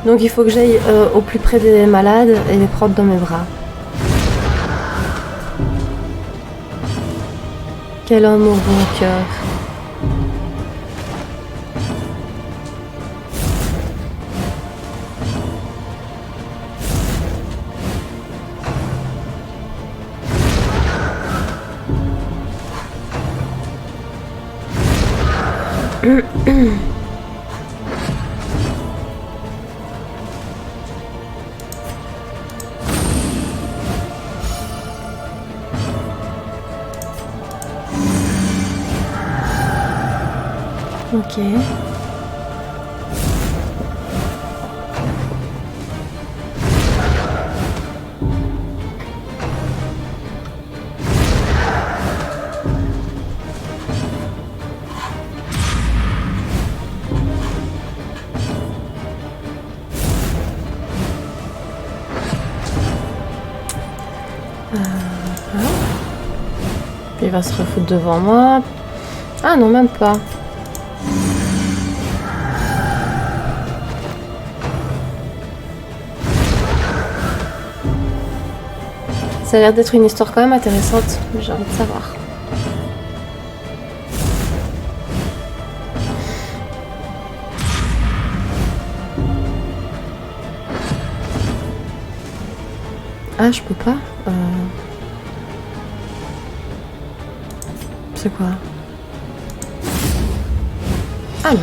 donc il faut que j'aille au plus près des malades et les prendre dans mes bras. Quel homme au bon cœur. Ok. Il va se refoutre devant moi. Ah non, même pas. Ça a l'air d'être une histoire quand même intéressante, mais j'ai envie de savoir. Ah, je peux pas. C'est quoi? Ah non.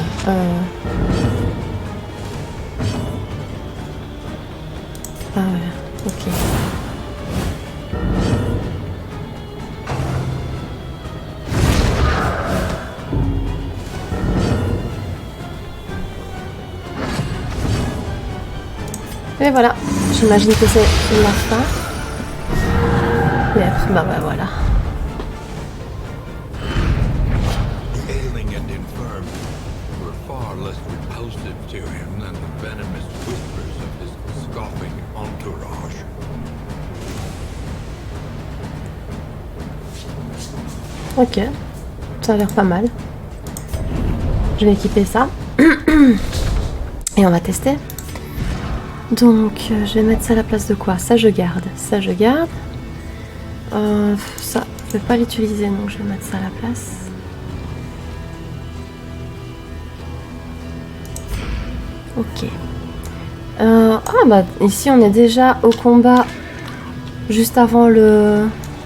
Ah ouais, ok. Et voilà, j'imagine que c'est la fin. Et après, bah ouais, voilà. The ailing and infirm were far less repulsive to him than the venomous whispers of his scoffing entourage. Ok, ça a l'air pas mal. Je vais équiper ça. Et on va tester. Donc, je vais mettre ça à la place de quoi? Ça, je garde. Ça, je garde. Ça, je vais pas l'utiliser, donc je vais mettre ça à la place. Ok. Ah bah ici on est déjà au combat juste avant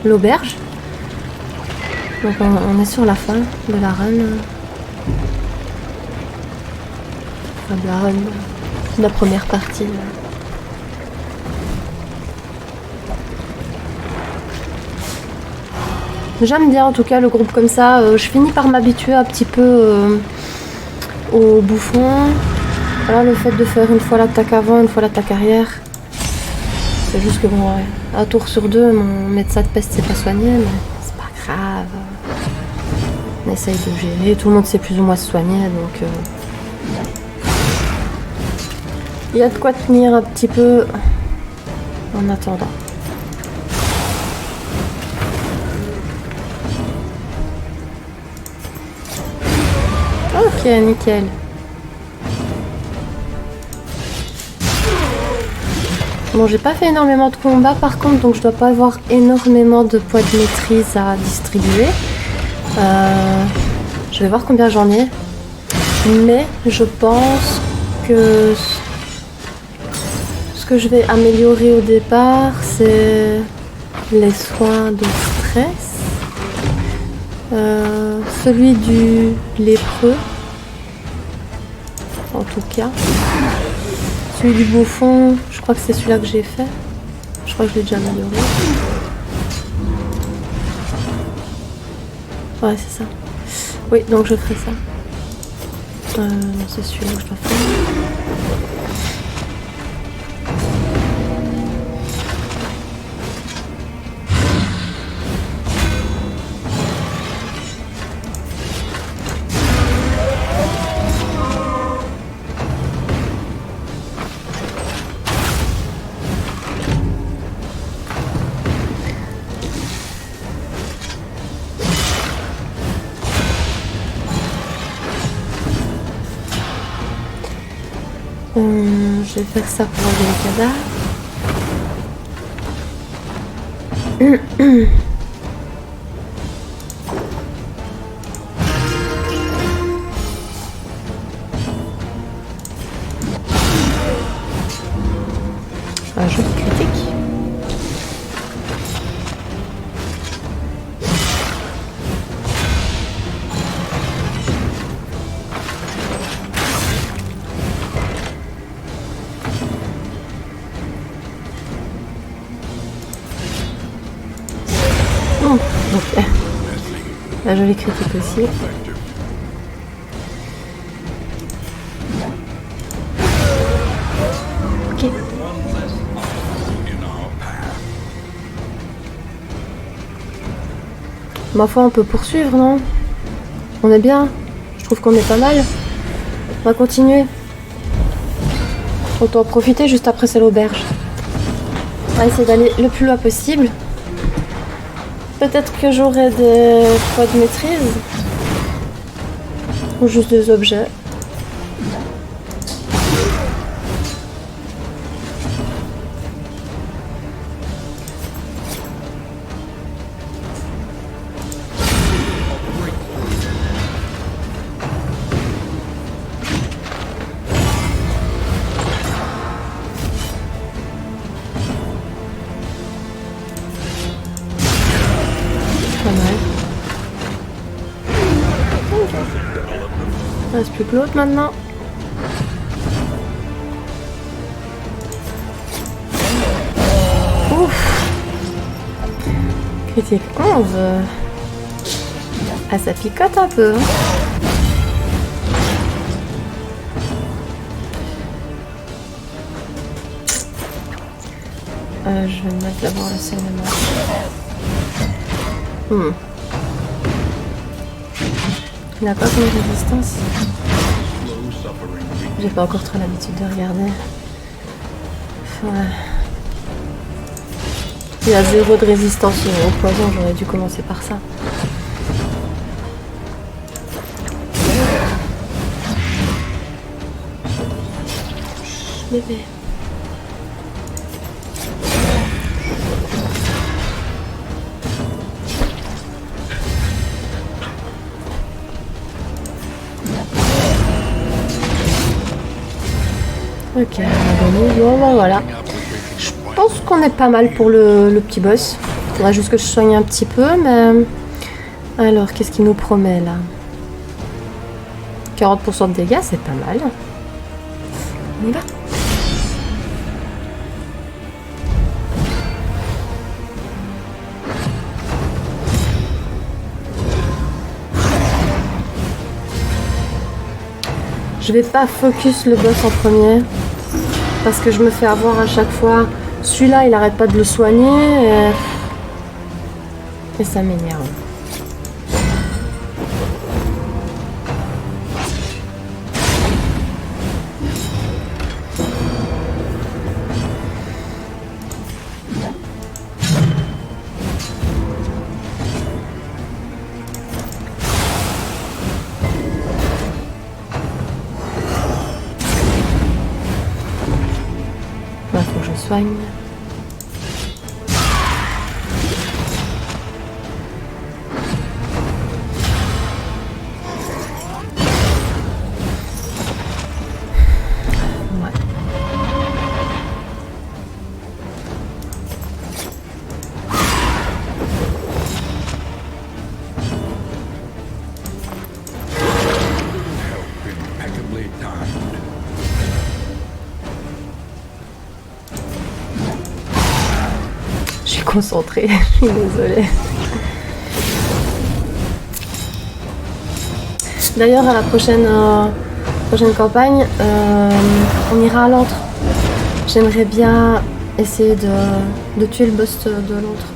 l'auberge. Donc on est sur la fin de la run. Enfin, de la run. De la première partie. J'aime bien en tout cas le groupe comme ça. Je finis par m'habituer un petit peu aux bouffons. Voilà, le fait de faire une fois l'attaque avant, une fois l'attaque arrière. C'est juste que bon, ouais, un tour sur deux, mon médecin de peste s'est pas soigné, mais c'est pas grave. On essaye de gérer, tout le monde sait plus ou moins se soigner, donc... Il y a de quoi tenir un petit peu en attendant. Ok, nickel. Bon, j'ai pas fait énormément de combats par contre, donc je dois pas avoir énormément de points de maîtrise à distribuer. Je vais voir combien j'en ai. Mais je pense que ce que je vais améliorer au départ, c'est les soins de stress. Celui du lépreux, en tout cas. Celui du bouffon, je crois que c'est celui-là que j'ai fait. Je crois que je l'ai déjà amélioré. Ouais, c'est ça. Oui, donc je ferai ça. Non, c'est celui-là que je dois faire. Je vais faire ça pour enlever les cadavres. Un jeu critique. Ok. La jolie critique aussi. Ok. Ma foi, on peut poursuivre, non? On est bien. Je trouve qu'on est pas mal. On va continuer. Autant en profiter, juste après c'est l'auberge. On va essayer d'aller le plus loin possible. Peut-être que j'aurai des points de maîtrise. Ou juste des objets. Pas mal. Il reste plus que l'autre maintenant. Ouf. Critique 11. Ah, ça picote un peu. Je vais mettre d'abord le saignement. Il n'a pas combien de résistance? J'ai pas encore trop l'habitude de regarder. Ouais. Il y a 0 de résistance au poison, j'aurais dû commencer par ça. Bébé. Ok, on a gagné. Bon, bah voilà. Je pense qu'on est pas mal pour le petit boss. Faudra juste que je soigne un petit peu, mais... Alors, qu'est-ce qu'il nous promet, là? 40% de dégâts, c'est pas mal. On y va. Je vais pas focus le boss en premier parce que je me fais avoir à chaque fois. Celui-là, il arrête pas de le soigner et ça m'énerve. Il faut que je soigne. Impeccably timed. Je suis concentrée, je suis désolée. D'ailleurs, à la prochaine campagne, on ira à l'antre. J'aimerais bien essayer de tuer le boss de l'antre.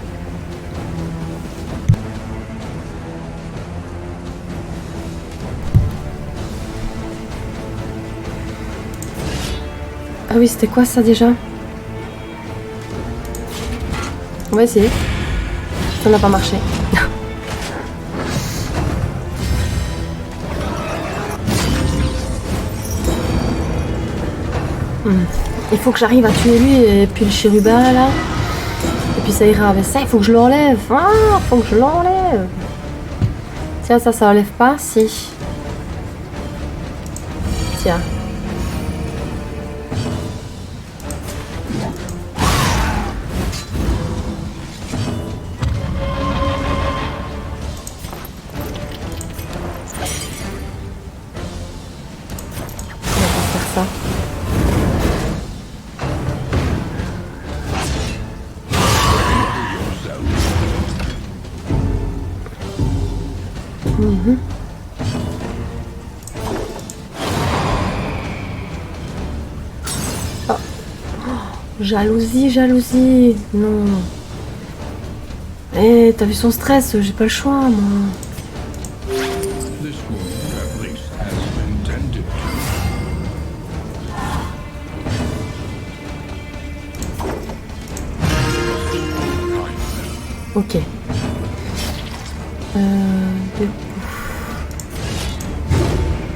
Ah oui, c'était quoi ça déjà? On va essayer. Ça n'a pas marché. Il faut que j'arrive à tuer lui et puis le chérubin là. Et puis ça ira. Mais ça, il faut que je l'enlève. Ah, faut que je l'enlève. Tiens, ça enlève pas? Si. Tiens. Ça. Oh. Jalousie, jalousie. Non. Eh, t'as vu son stress? J'ai pas le choix, moi. This wound, at least, has intended to. Ok.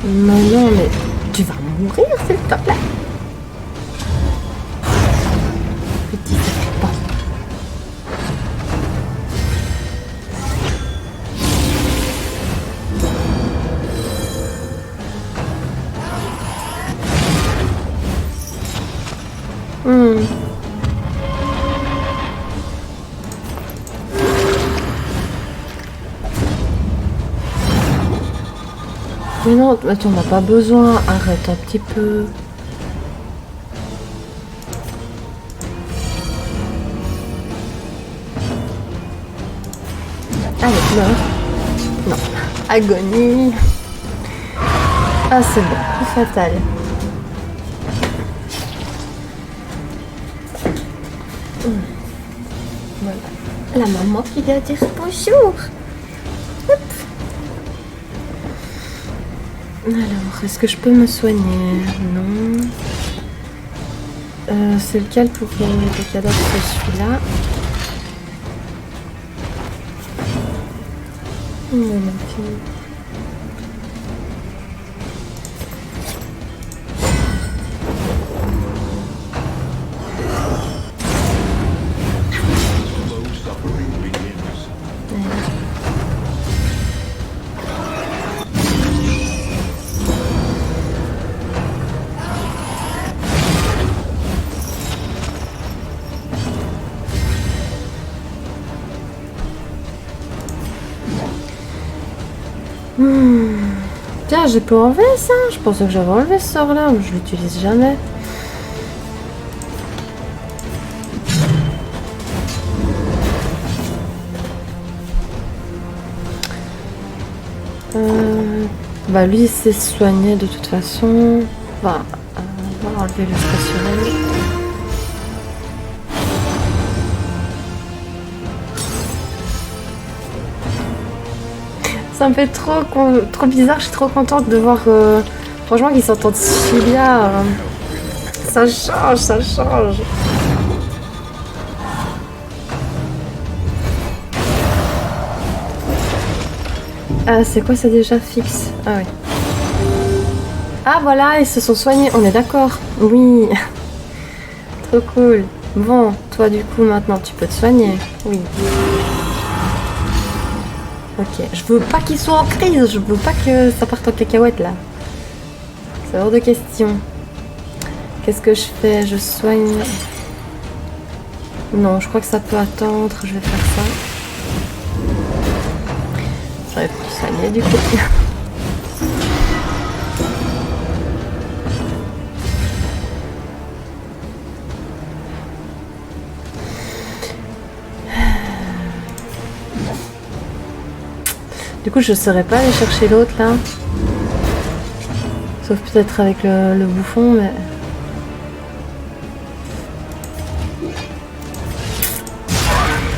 Non, mais tu vas mourir, s'il te plaît. Petit serpent. Mais non, attends, on n'a pas besoin. Arrête un petit peu. Allez, meurs. Non. Agonie. Ah, c'est bon. C'est fatal. Voilà. La maman qui vient dire bonjour. Hop. Alors, est-ce que je peux me soigner? Non. C'est lequel pour les cadavres? C'est celui-là. Slow suffering begins. Tiens, j'ai pas enlevé ça. Je pensais que j'avais enlevé ce sort-là, mais je l'utilise jamais. Bah lui il s'est soigné de toute façon. On va enlever le stress sur elle. Ça me fait trop bizarre, je suis trop contente de voir franchement qu'ils s'entendent si bien. Ça change, ça change. Ah, c'est quoi ça déjà fixe? Ah oui. Ah voilà, ils se sont soignés, on est d'accord. Oui. Trop cool. Bon, toi du coup maintenant tu peux te soigner. Oui. Ok, je veux pas qu'ils soient en crise, je veux pas que ça parte en cacahuète là. C'est hors de question. Qu'est-ce que je fais? Je soigne. Non, je crois que ça peut attendre, je vais faire ça. J'aurais pu soigner du coup. Du coup, je ne saurais pas aller chercher l'autre là. Sauf peut-être avec le bouffon, mais...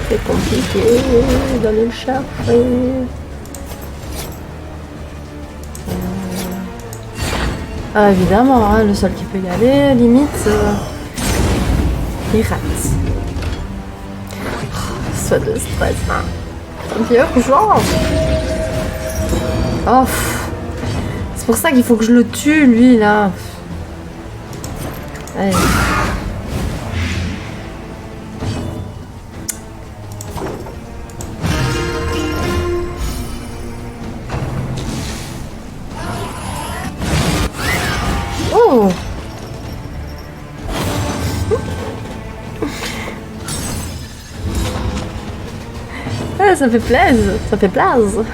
C'est compliqué d'aller le chercher. Ah, évidemment, hein, le seul qui peut y aller, limite, il rate. Oh, soit de stress, hein. C'est urgent. Oh, c'est pour ça qu'il faut que je le tue, lui, là. Allez. Oh. Ah, ça fait plaisir, ça fait plaisir.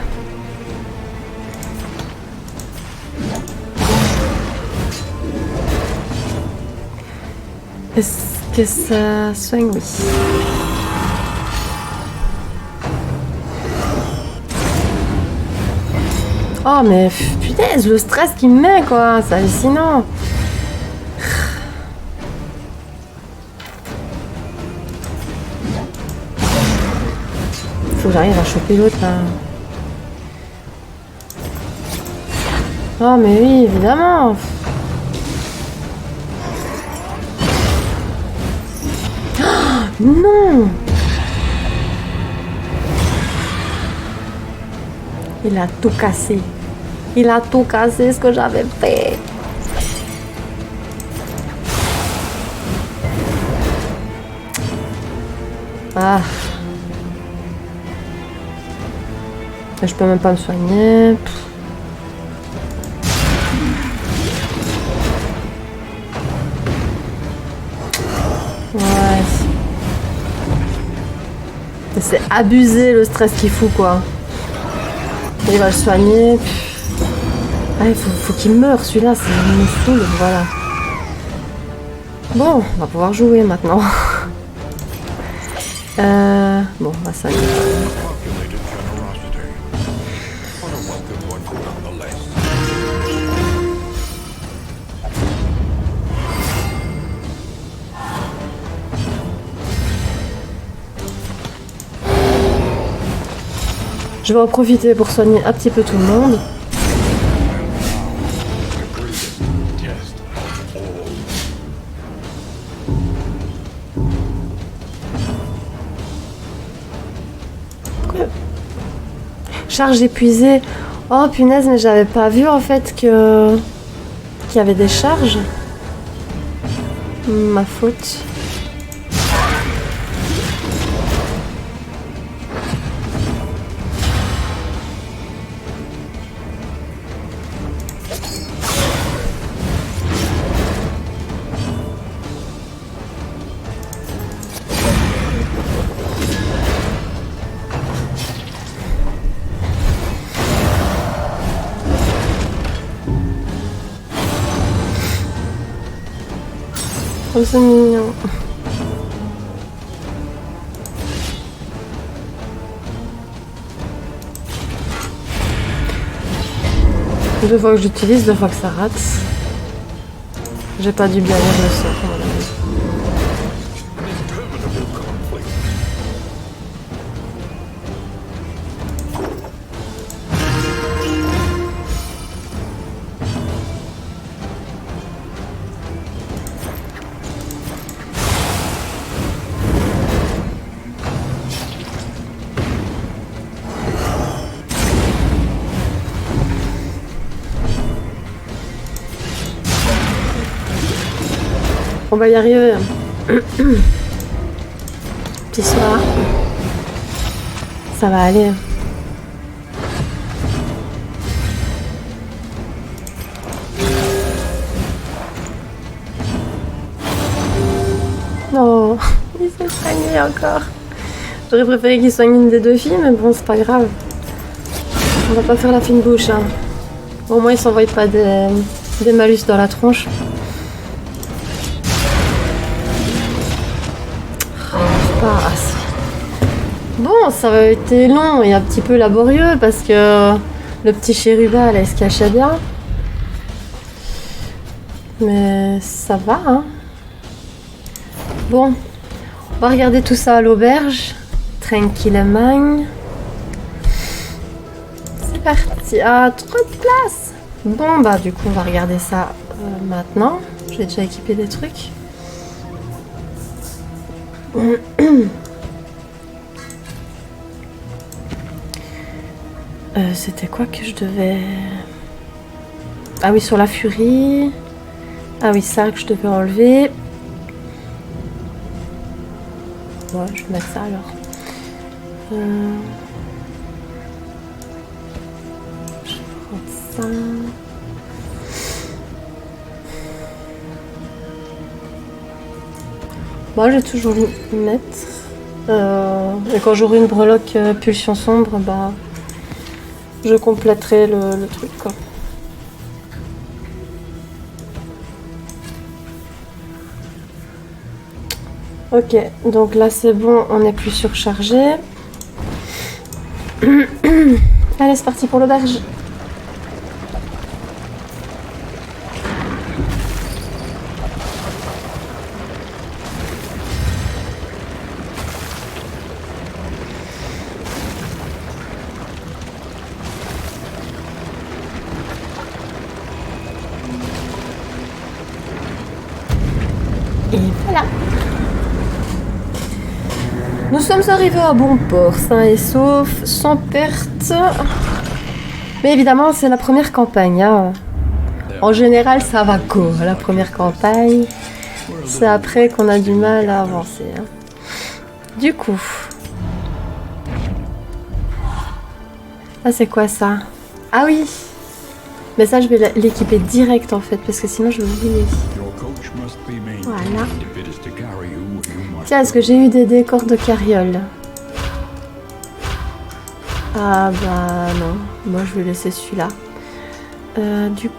Est-ce que ça soigne? Oui. Oh mais punaise, le stress qu'il me met quoi, c'est hallucinant. Faut que j'arrive à choper l'autre là. Oh mais oui, évidemment. Non! Il a tout cassé. Il a tout cassé ce que j'avais fait. Ah. Je peux même pas me soigner. Ouais. C'est abusé le stress qu'il fout quoi. Il va le soigner. Ah, il faut qu'il meure celui-là, ça me saoule, voilà. Bon, on va pouvoir jouer maintenant. Bon, bah ça y est. Je vais en profiter pour soigner un petit peu tout le monde. Charge épuisée. Oh punaise, mais j'avais pas vu en fait qu'il y avait des charges. Ma faute. Comme c'est mignon. Deux fois que j'utilise, deux fois que ça rate. J'ai pas dû bien lire le sort. Voilà. Interminable conflict. On va y arriver. Petit soir. Ça va aller. Non, il s'est soigné encore. J'aurais préféré qu'il soigne une des deux filles, mais bon, c'est pas grave. On va pas faire la fine bouche. Hein. Au moins, il s'envoie pas des malus dans la tronche. Bon, ça a été long et un petit peu laborieux parce que le petit chérubin, là, il se cachait bien. Mais ça va, hein. Bon, on va regarder tout ça à l'auberge, tranquillement. C'est parti. Ah, trop de place. Bon, bah du coup, on va regarder ça maintenant. J'ai déjà équipé des trucs. C'était quoi que je devais... Ah oui, sur la furie. Ah oui, ça que je devais enlever. Ouais, je vais mettre ça alors. Je vais prendre ça. Moi, j'ai toujours mettre. Et quand j'aurai une breloque pulsion sombre, bah, je compléterai le truc, quoi. Ok, donc là c'est bon, on n'est plus surchargé. Allez, c'est parti pour l'auberge. Et voilà. Nous sommes arrivés à bon port, sains et saufs, sans perte. Mais évidemment, c'est la première campagne. Hein. En général, ça va quoi, la première campagne. C'est après qu'on a du mal à avancer. Hein. Du coup... Ah, c'est quoi ça? Ah oui. Mais ça, je vais l'équiper direct en fait, parce que sinon je vais oublier. Voilà. Tiens, est-ce que j'ai eu des décors de carriole? Ah bah non, moi je vais laisser celui-là. Du coup,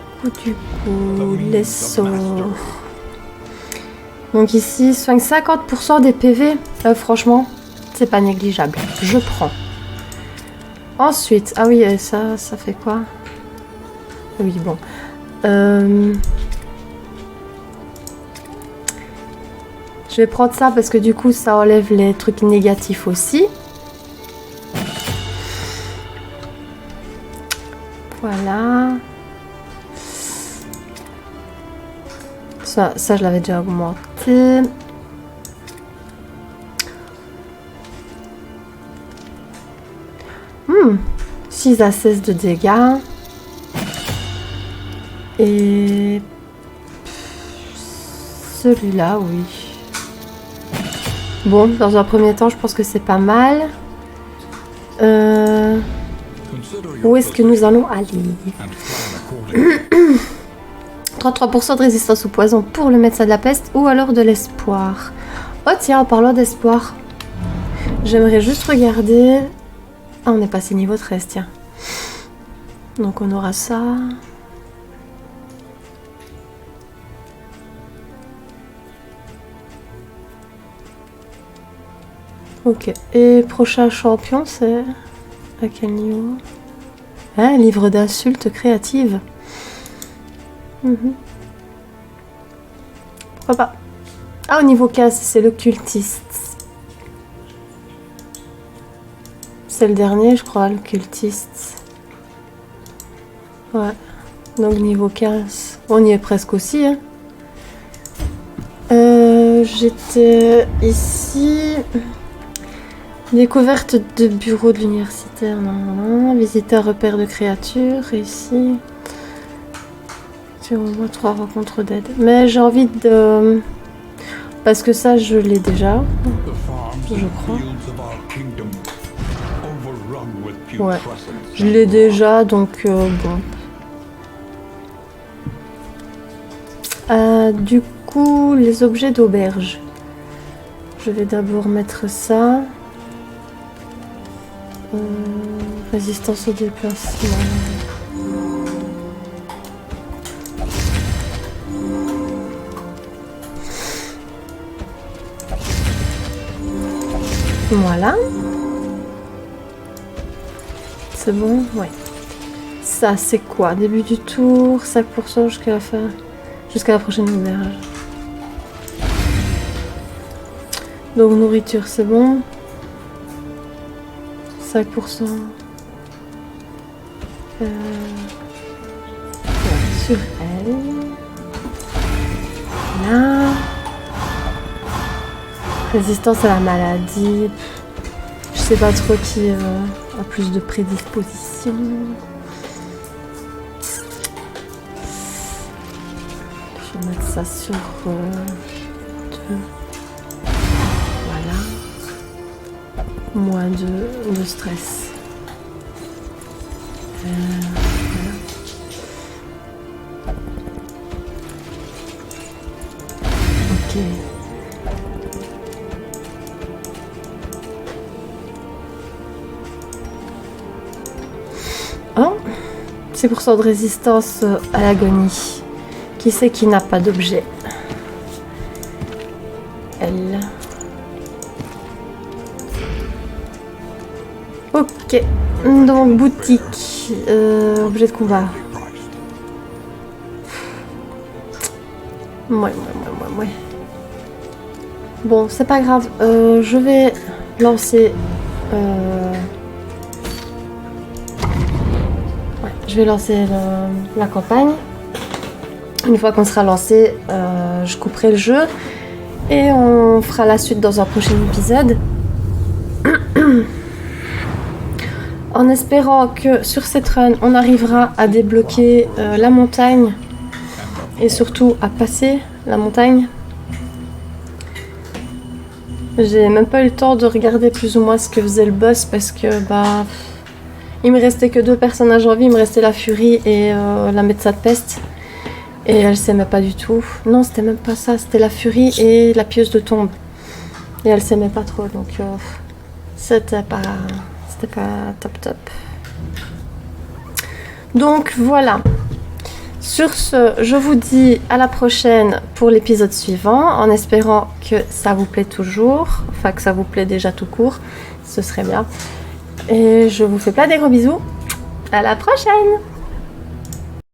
les sorts. Donc ici, soigne 50% des PV. Franchement, c'est pas négligeable. Je prends. Ensuite, ah oui, ça fait quoi? Oui, bon. Je vais prendre ça parce que du coup, ça enlève les trucs négatifs aussi. Voilà. Ça je l'avais déjà augmenté. Hmm. 6 à 16 de dégâts. Et... celui-là, oui. Bon, dans un premier temps, je pense que c'est pas mal. Où est-ce que nous allons aller? 33% de résistance au poison pour le médecin de la peste ou alors de l'espoir. Oh tiens, en parlant d'espoir, j'aimerais juste regarder... Ah, on est passé niveau 13, tiens. Donc on aura ça... Ok. Et prochain champion, c'est à quel niveau? Ah, livre d'insultes créatives. Pourquoi pas? Ah, au niveau 15, c'est l'occultiste. C'est le dernier, je crois, l'occultiste. Ouais. Donc niveau 15. On y est presque aussi, hein. J'étais ici. Découverte de bureau de l'universitaire. Non. Visiter un repère de créatures. Ici. Sur au moins 3 rencontres d'aide. Mais j'ai envie de... Parce que ça, je l'ai déjà. Je crois. Ouais. Je l'ai déjà, donc bon. Du coup, les objets d'auberge. Je vais d'abord mettre ça. Résistance au déplacement. Voilà. C'est bon? Ouais. Ça, c'est quoi? Début du tour, 5% jusqu'à la fin. Jusqu'à la prochaine auberge. Donc nourriture, c'est bon. 5%. Sur elle. Là. Résistance à la maladie. Je sais pas trop qui a plus de prédisposition. Je vais mettre ça sur 2. Voilà. Moins de stress. Voilà. Ok. Oh, c'est pour ça de résistance à l'agonie. Qui c'est qui n'a pas d'objet? Elle. Ok. Donc boutique. Objet de combat. Ouais. Bon, c'est pas grave. Je vais lancer... je vais lancer la campagne. Une fois qu'on sera lancé, je couperai le jeu et on fera la suite dans un prochain épisode. En espérant que sur cette run, on arrivera à débloquer la montagne et surtout à passer la montagne. J'ai même pas eu le temps de regarder plus ou moins ce que faisait le boss parce que il me restait que 2 personnages en vie, il me restait la Furie et la médecin de peste. Et elle s'aimait pas du tout. Non, c'était même pas ça, c'était la Furie et la pieuse de tombe. Et elle s'aimait pas trop, donc c'était pas top. Donc voilà. Sur ce, je vous dis à la prochaine pour l'épisode suivant, en espérant que ça vous plaît toujours, enfin que ça vous plaît déjà tout court, ce serait bien. Et je vous fais plein de gros bisous. À la prochaine!